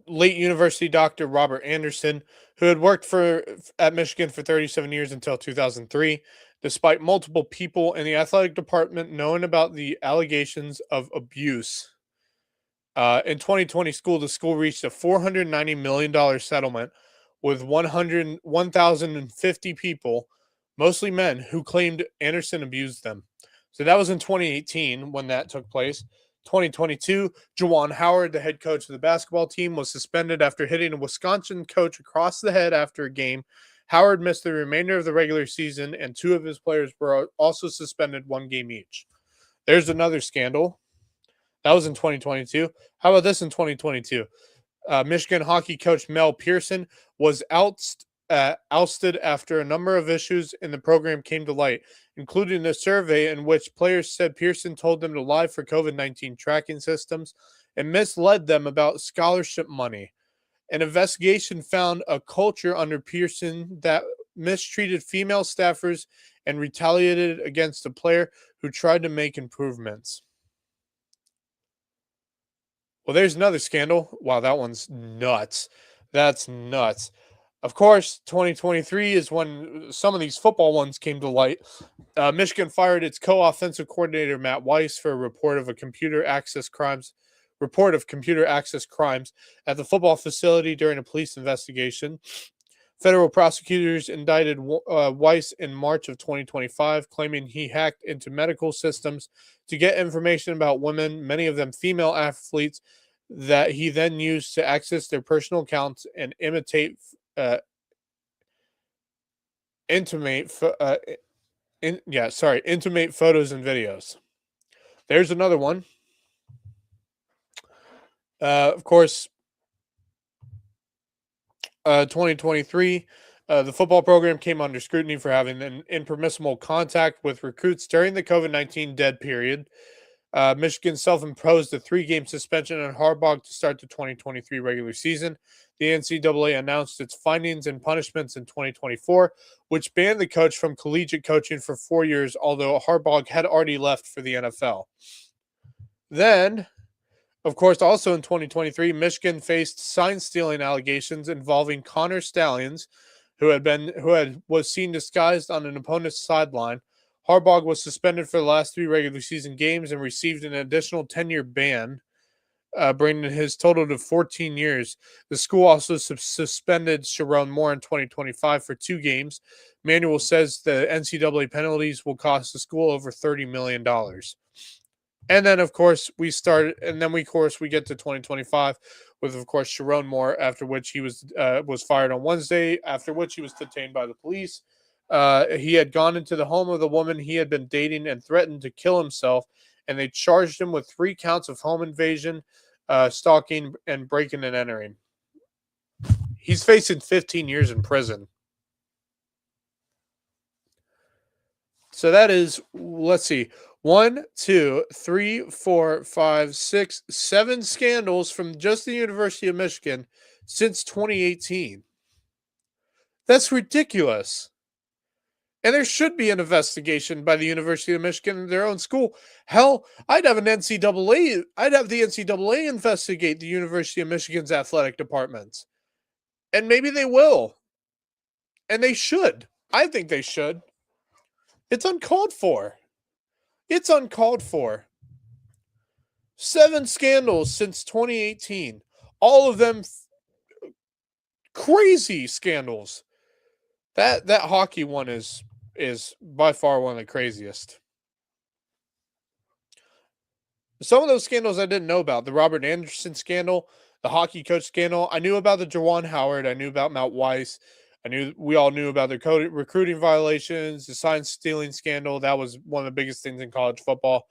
Late university doctor Robert Anderson, who had worked at Michigan for 37 years until 2003, despite multiple people in the athletic department knowing about the allegations of abuse. In 2020, the school reached a $490 million settlement with 1,050 people, mostly men, who claimed Anderson abused them. So that was in 2018 when that took place. 2022, Juwan Howard, the head coach of the basketball team, was suspended after hitting a Wisconsin coach across the head after a game. Howard missed the remainder of the regular season, and two of his players were also suspended 1 game each. There's another scandal. That was in 2022. How about this in 2022? Michigan hockey coach Mel Pearson was ousted after a number of issues in the program came to light, including a survey in which players said Pearson told them to lie for COVID-19 tracking systems and misled them about scholarship money. An investigation found a culture under Pearson that mistreated female staffers and retaliated against a player who tried to make improvements. Well, there's another scandal. Wow, that one's nuts. That's nuts. Of course, 2023 is when some of these football ones came to light. Michigan fired its co-offensive coordinator Matt Weiss for a report of computer access crimes at the football facility during a police investigation. Federal prosecutors indicted Weiss in March of 2025, claiming he hacked into medical systems to get information about women, many of them female athletes, that he then used to access their personal accounts and intimate photos and videos. There's another one. Of course, 2023, the football program came under scrutiny for having an impermissible contact with recruits during the COVID-19 dead period. Michigan self-imposed a 3-game suspension on Harbaugh to start the 2023 regular season. The NCAA announced its findings and punishments in 2024, which banned the coach from collegiate coaching for 4 years, although Harbaugh had already left for the NFL. Then, of course, also in 2023, Michigan faced sign-stealing allegations involving Connor Stallions, who was seen disguised on an opponent's sideline. Harbaugh was suspended for the last 3 regular season games and received an additional 10-year ban, bringing his total to 14 years. The school also suspended Sharon Moore in 2025 for 2 games. Manual says the NCAA penalties will cost the school over $30 million. And then, of course, we get to 2025 with, of course, Sharon Moore, after which he was fired on Wednesday, after which he was detained by the police. He had gone into the home of the woman he had been dating and threatened to kill himself, and they charged him with 3 counts of home invasion, stalking, and breaking and entering. He's facing 15 years in prison. So that is, let's see, 1, 2, 3, 4, 5, 6, 7 scandals from just the University of Michigan since 2018. That's ridiculous. And there should be an investigation by the University of Michigan in their own school. Hell, I'd have the NCAA investigate the University of Michigan's athletic departments. And maybe they will. And they should. I think they should. It's uncalled for. It's uncalled for. 7 scandals since 2018. All of them crazy scandals. That hockey one is by far one of the craziest. Some of those scandals I didn't know about. The Robert Anderson scandal, the hockey coach scandal. I knew about the Juwan Howard. I knew about Matt Weiss. We all knew about the recruiting violations, the sign stealing scandal. That was one of the biggest things in college football.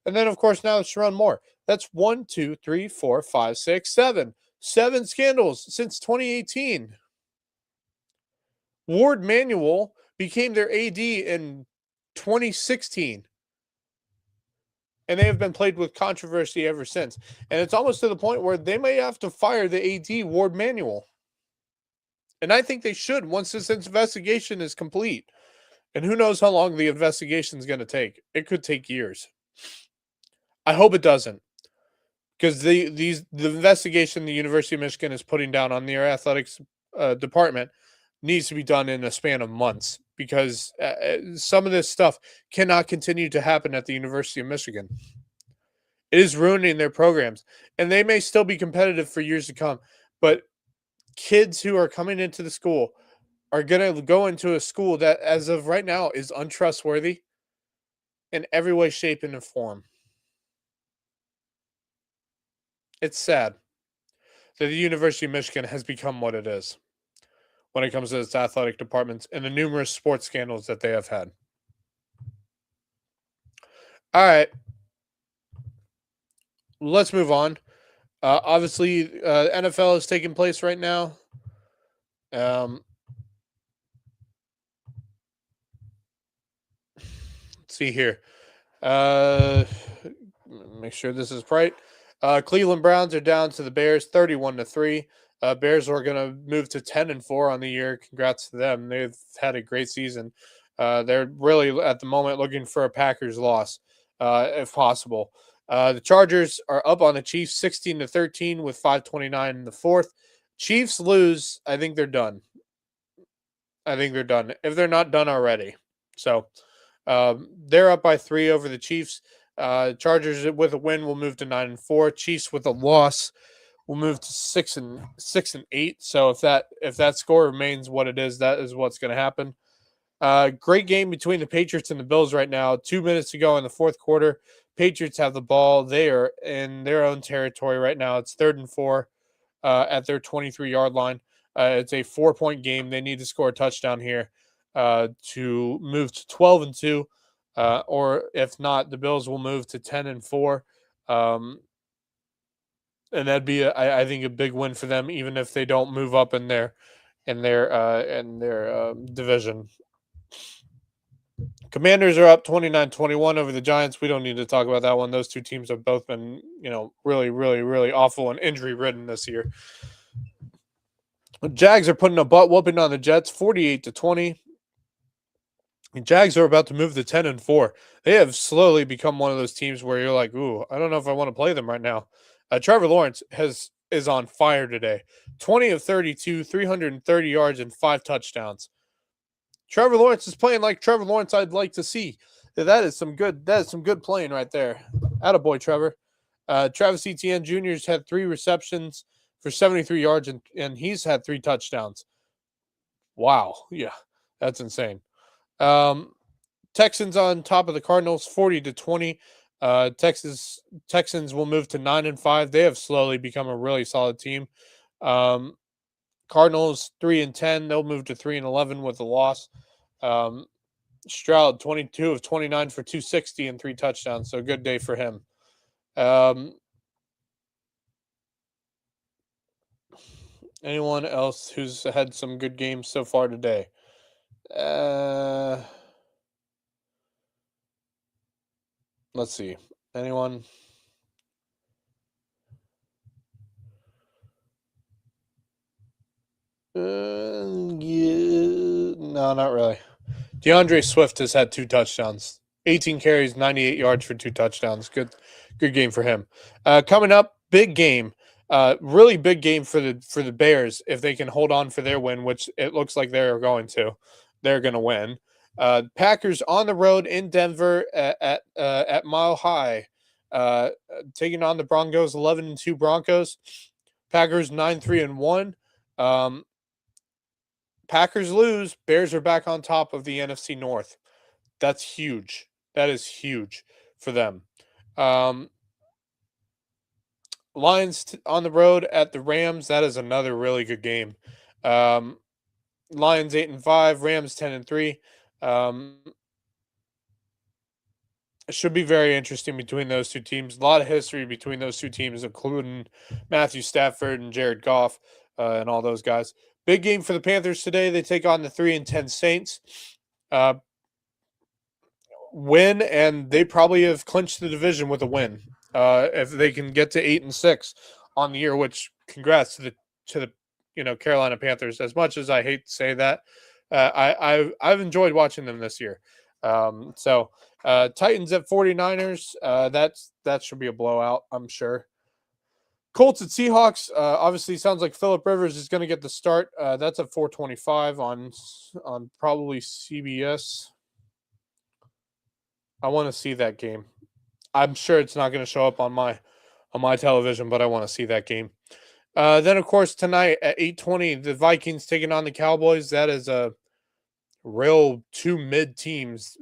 And then, of course, now it's Sharon Moore. That's 1, 2, 3, 4, 5, 6, 7. 7 scandals since 2018. Ward Manuel became their AD in 2016. And they have been plagued with controversy ever since. And it's almost to the point where they may have to fire the AD, Ward Manuel. And I think they should once this investigation is complete. And who knows how long the investigation is going to take. It could take years. I hope it doesn't. Because the investigation the University of Michigan is putting down on their athletics department needs to be done in a span of months. Because some of this stuff cannot continue to happen at the University of Michigan. It is ruining their programs. And they may still be competitive for years to come. But kids who are coming into the school are going to go into a school that, as of right now, is untrustworthy in every way, shape, and form. It's sad that the University of Michigan has become what it is when it comes to its athletic departments and the numerous sports scandals that they have had. All right, let's move on. Obviously, NFL is taking place right now. Let's see here. Uh, make sure this is right. Cleveland Browns are down to the Bears, 31-3. Bears are going to move to 10-4 on the year. Congrats to them. They've had a great season. They're really at the moment looking for a Packers loss, if possible. The Chargers are up on the Chiefs, 16-13, with 5:29 in the fourth. Chiefs lose. I think they're done. I think they're done if they're not done already. So they're up by 3 over the Chiefs. Chargers with a win will move to 9-4. Chiefs with a loss will move to 6-8. So if that score remains what it is, that is what's going to happen. Great game between the Patriots and the Bills right now. 2 minutes to go in the fourth quarter. Patriots have the ball. They are in their own territory right now. It's 3rd and 4 at their 23-yard line. It's a 4-point game. They need to score a touchdown here to move to 12-2. Or if not, the Bills will move to 10-4. And that'd be, I think, a big win for them, even if they don't move up in their division. Commanders are up 29-21 over the Giants. We don't need to talk about that one. Those two teams have both been, really, really, really awful and injury ridden this year. The Jags are putting a butt whooping on the Jets, 48-20. The Jags are about to move to 10-4. They have slowly become one of those teams where you're like, ooh, I don't know if I want to play them right now. Trevor Lawrence is on fire today. 20 of 32, 330 yards, and 5 touchdowns. Trevor Lawrence is playing like Trevor Lawrence I'd like to see. That is some good playing right there. Attaboy, Trevor. Travis Etienne Jr. has had 3 receptions for 73 yards, and he's had 3 touchdowns. Wow. Yeah, that's insane. Texans on top of the Cardinals, 40-20. Texans will move to 9-5. They have slowly become a really solid team. Cardinals 3-10. They'll move to 3-11 with a loss. Stroud 22 of 29 for 260 and 3 touchdowns. So good day for him. Anyone else who's had some good games so far today? Let's see. Anyone? Yeah, no, not really. DeAndre Swift has had 2 touchdowns, 18 carries, 98 yards for 2 touchdowns. Good game for him. Coming up, big game. Really big game for the Bears if they can hold on for their win, which it looks like they're going to. They're going to win. Packers on the road in Denver at Mile High, taking on the Broncos, 11-2 Broncos. Packers 9-3-1. Packers lose. Bears are back on top of the NFC North. That's huge. That is huge for them. Lions on the road at the Rams. That is another really good game. Lions 8-5, Rams 10-3. It should be very interesting between those two teams. A lot of history between those two teams, including Matthew Stafford and Jared Goff and all those guys. Big game for the Panthers today. They take on the 3-10 Saints. Win, and they probably have clinched the division with a win. If they can get to 8-6 on the year, which congrats to the Carolina Panthers. As much as I hate to say that, I've enjoyed watching them this year. So Titans at 49ers. That should be a blowout, I'm sure. Colts at Seahawks. Obviously, sounds like Phillip Rivers is going to get the start. That's at 4:25 on probably CBS. I want to see that game. I'm sure it's not going to show up on my television, but I want to see that game. Then of course tonight at 8:20, the Vikings taking on the Cowboys. That is a real two mid teams.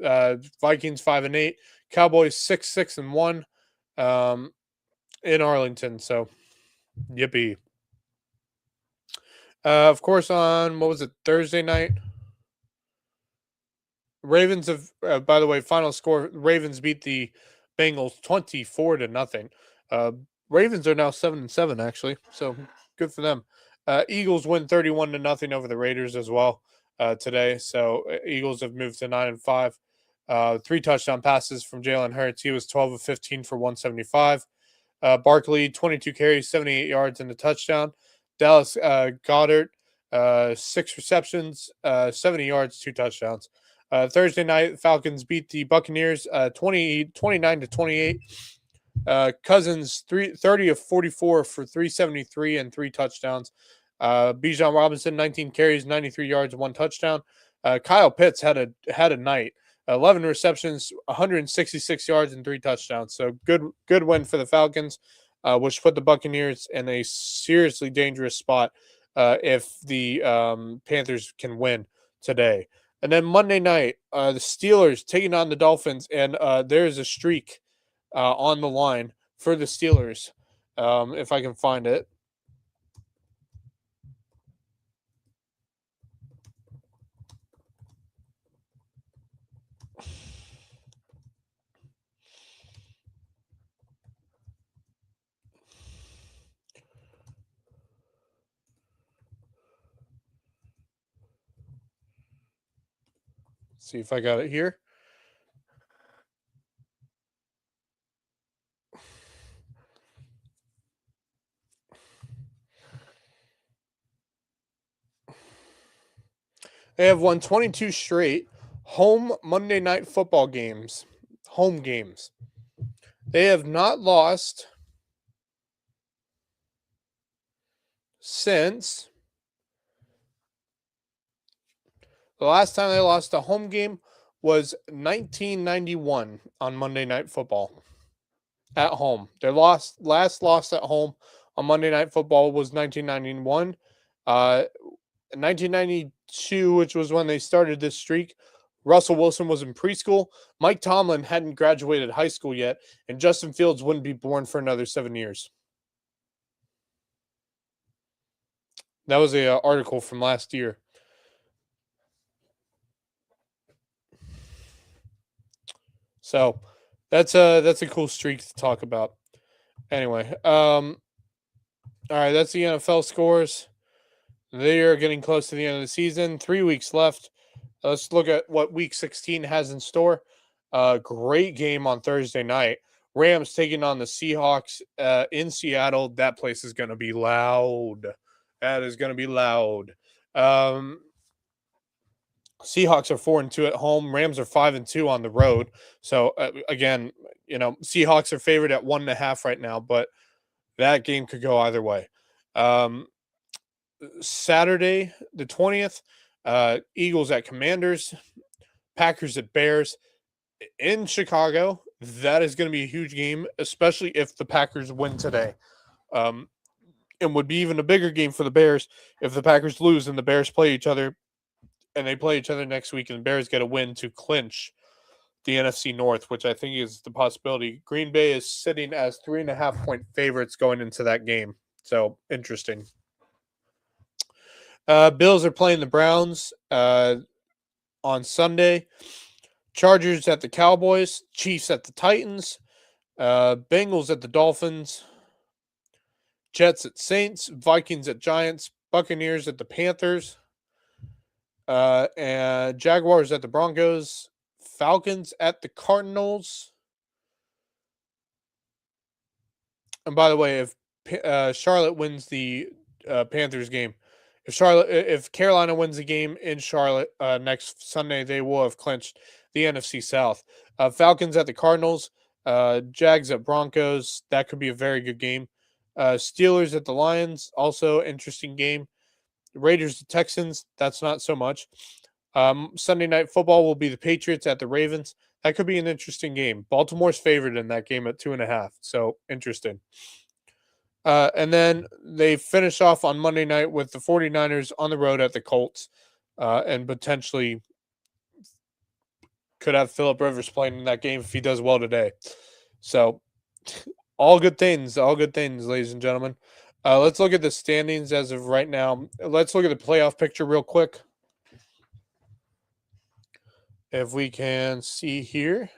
Vikings 5-8, Cowboys 6-1, um, in Arlington. So yippee. Of course, on what was it, Thursday night? Ravens have, by the way, final score: Ravens beat the Bengals 24-0. Uh, Ravens are now 7-7, actually, so good for them. Eagles win 31-0 over the Raiders as well today. So Eagles have moved to 9-5. Three touchdown passes from Jalen Hurts. He was 12 of 15 for 175. Barkley, 22 carries, 78 yards, and a touchdown. Dallas Goddard, six receptions, 70 yards, two touchdowns. Thursday night, Falcons beat the Buccaneers 29-28. Cousins 30 of 44 for 373 and three touchdowns. Bijan Robinson, 19 carries, 93 yards, one touchdown. Kyle Pitts had a night. 11 receptions, 166 yards, and three touchdowns. So good win for the Falcons, which put the Buccaneers in a seriously dangerous spot if the Panthers can win today. And then Monday night, the Steelers taking on the Dolphins, and there's a streak on the line for the Steelers, if I can find it. See if I got it here. They have won 22 straight home Monday night football games. Home games. They have not lost since the last time they lost a home game was 1991 on Monday Night Football at home. Their last loss at home on Monday Night Football was 1991. 1992, which was when they started this streak, Russell Wilson was in preschool. Mike Tomlin hadn't graduated high school yet, and Justin Fields wouldn't be born for another 7 years. That was a article from last year. So that's a cool streak to talk about. Anyway, all right, that's the NFL scores. They are getting close to the end of the season. 3 weeks left. Let's look at what Week 16 has in store. Great game on Thursday night. Rams taking on the Seahawks in Seattle. That place is going to be loud. That is going to be loud. Seahawks are 4-2 at home. Rams are 5-2 on the road. So again, Seahawks are favored at 1.5 right now, but that game could go either way. Saturday the 20th, Eagles at Commanders, Packers at Bears in Chicago. That is going to be a huge game, especially if the Packers win today. It would be even a bigger game for the Bears if the Packers lose and the Bears play each other. And they play each other next week, and the Bears get a win to clinch the NFC North, which I think is the possibility. Green Bay is sitting as 3.5-point favorites going into that game. So, interesting. Bills are playing the Browns on Sunday. Chargers at the Cowboys. Chiefs at the Titans. Bengals at the Dolphins. Jets at Saints. Vikings at Giants. Buccaneers at the Panthers. And Jaguars at the Broncos, Falcons at the Cardinals. And by the way, if Charlotte wins the Panthers game, if Carolina wins the game in Charlotte next Sunday, they will have clinched the NFC South. Falcons at the Cardinals, Jags at Broncos. That could be a very good game. Steelers at the Lions, also interesting game. Raiders to Texans, that's not so much. Sunday night football will be the Patriots at the Ravens. That could be an interesting game. Baltimore's favored in that game at 2.5, so interesting. And then they finish off on Monday night with the 49ers on the road at the Colts, and potentially could have Philip Rivers playing in that game if he does well today. So, all good things, ladies and gentlemen. Let's look at the standings as of right now. Let's look at the playoff picture real quick. If we can see here,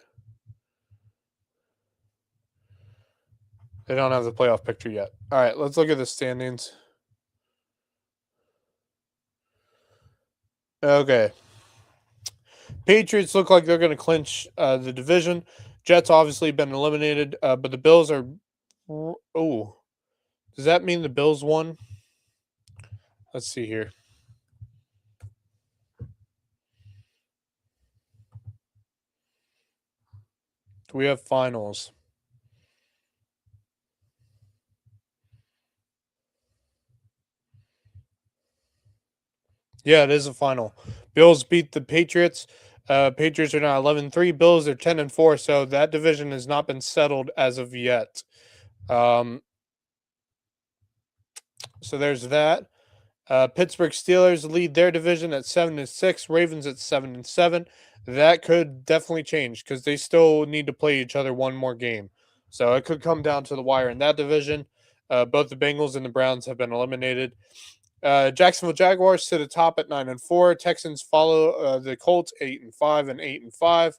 they don't have the playoff picture yet. All right, let's look at the standings. Okay. Patriots look like they're going to clinch the division. Jets obviously been eliminated, but the Bills are. Oh, does that mean the Bills won? Let's see here. Do we have finals? Yeah, it is a final. Bills beat the Patriots. Patriots are now 11-3. Bills are 10-4. So that division has not been settled as of yet. So there's that. Pittsburgh Steelers lead their division at 7-6. Ravens at 7-7. That could definitely change because they still need to play each other one more game. So it could come down to the wire in that division. Both the Bengals and the Browns have been eliminated. Jacksonville Jaguars sit atop at 9-4. Texans follow the Colts 8-5 and 8-5.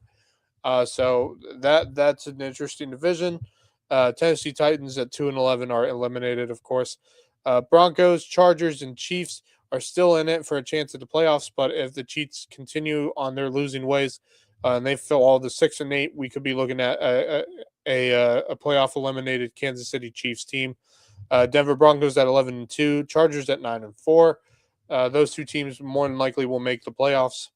So that's an interesting division. Tennessee Titans at 2-11 are eliminated, of course. Broncos, Chargers, and Chiefs are still in it for a chance at the playoffs. But if the Chiefs continue on their losing ways and they fill all the 6-8, we could be looking at a playoff eliminated Kansas City Chiefs team. Denver Broncos at 11-2, Chargers at 9-4. Those two teams more than likely will make the playoffs.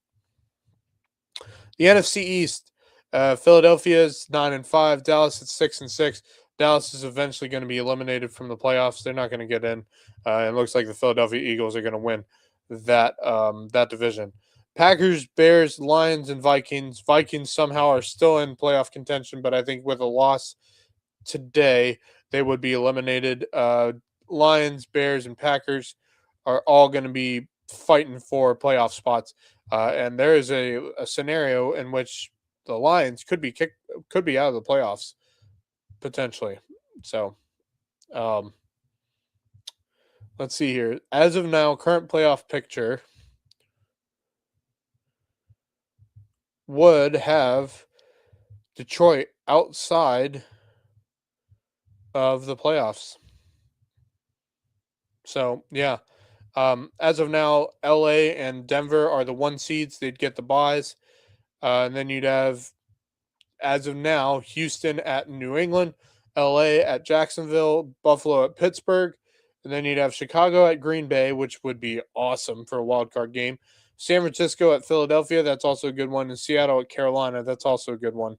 The NFC East, Philadelphia is 9-5, Dallas at 6-6. Dallas is eventually going to be eliminated from the playoffs. They're not going to get in. It looks like the Philadelphia Eagles are going to win that division. Packers, Bears, Lions, and Vikings. Vikings somehow are still in playoff contention, but I think with a loss today, they would be eliminated. Lions, Bears, and Packers are all going to be fighting for playoff spots. And there is a scenario in which the Lions could be out of the playoffs potentially. So, let's see here. As of now, current playoff picture would have Detroit outside of the playoffs. So, yeah. As of now, LA and Denver are the 1 seeds. They'd get the buys. And then you'd have, as of now, Houston at New England, LA at Jacksonville, Buffalo at Pittsburgh. And then you'd have Chicago at Green Bay, which would be awesome for a wild card game. San Francisco at Philadelphia, that's also a good one. And Seattle at Carolina, that's also a good one.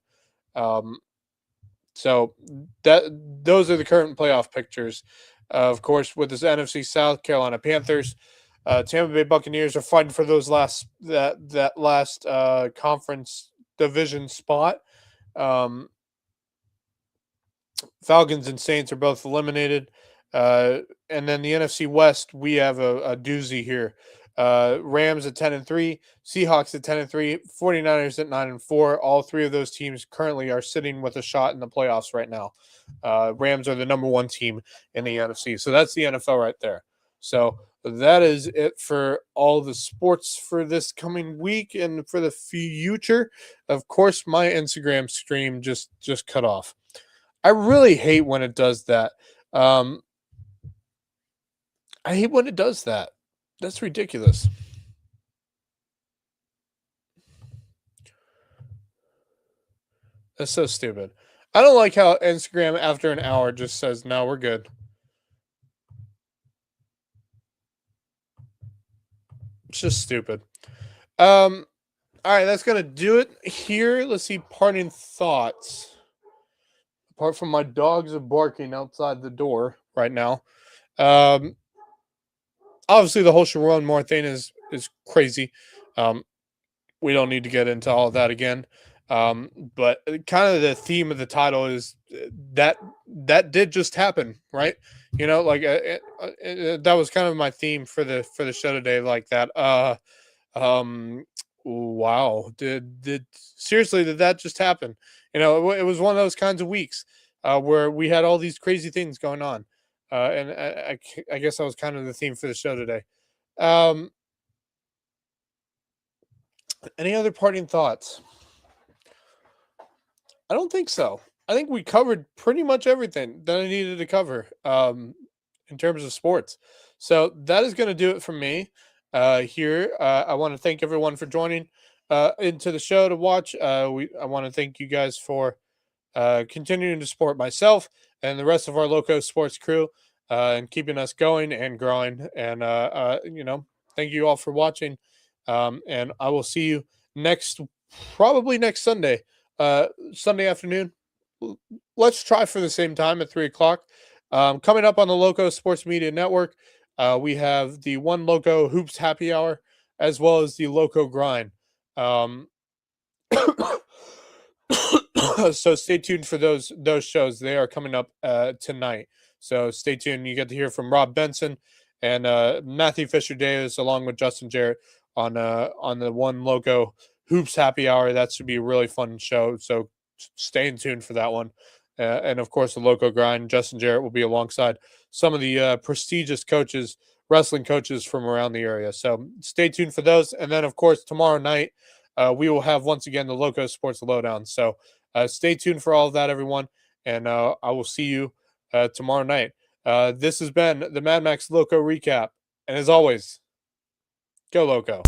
So those are the current playoff pictures. Of course, with this NFC South, Carolina Panthers, Tampa Bay Buccaneers are fighting for those last conference division spot. Falcons and Saints are both eliminated. And then the NFC West, we have a doozy here. Rams at 10-3, Seahawks at 10-3, 49ers at 9-4. All three of those teams currently are sitting with a shot in the playoffs right now. Rams are the number 1 team in the NFC. So that's the NFL right there. So that is it for all the sports for this coming week and for the future. Of course, my Instagram stream just cut off. I really hate when it does that. I hate when it does that. That's ridiculous. That's so stupid. I don't like how Instagram after an hour just says, no, we're good. It's just stupid. All right, that's gonna do it here. Let's see parting thoughts. Apart from my dogs are barking outside the door right now. Obviously the whole Sharon Moore thing is crazy. We don't need to get into all of that again. But kind of the theme of the title is that did just happen, right? Like that was kind of my theme for the show today, like that. Um, wow, did seriously did that just happen? It was one of those kinds of weeks where we had all these crazy things going on, and I guess that was kind of the theme for the show today. Um, any other parting thoughts? I don't think so. I think we covered pretty much everything that I needed to cover in terms of sports. So that is going to do it for me here. I want to thank everyone for joining into the show to watch. I want to thank you guys for continuing to support myself and the rest of our Loco Sports crew and keeping us going and growing. And, thank you all for watching. And I will see you next, probably next Sunday, Sunday afternoon. Let's try for the same time at 3 o'clock. Coming up on the Loco Sports Media Network, we have the One Loco Hoops Happy Hour as well as the Loco Grind. Um, so stay tuned for those shows. They are coming up tonight. So stay tuned. You get to hear from Rob Benson and Matthew Fisher Davis along with Justin Jarrett on the One Loco Hoops Happy Hour. That should be a really fun show. So stay in tune for that one. And of course, the Loco Grind. Justin Jarrett will be alongside some of the prestigious coaches, wrestling coaches from around the area. So stay tuned for those. And then, of course, tomorrow night, we will have once again the Loco Sports Lowdown. So stay tuned for all of that, everyone. And I will see you tomorrow night. This has been the Mad Max Loco Recap. And as always, go Loco.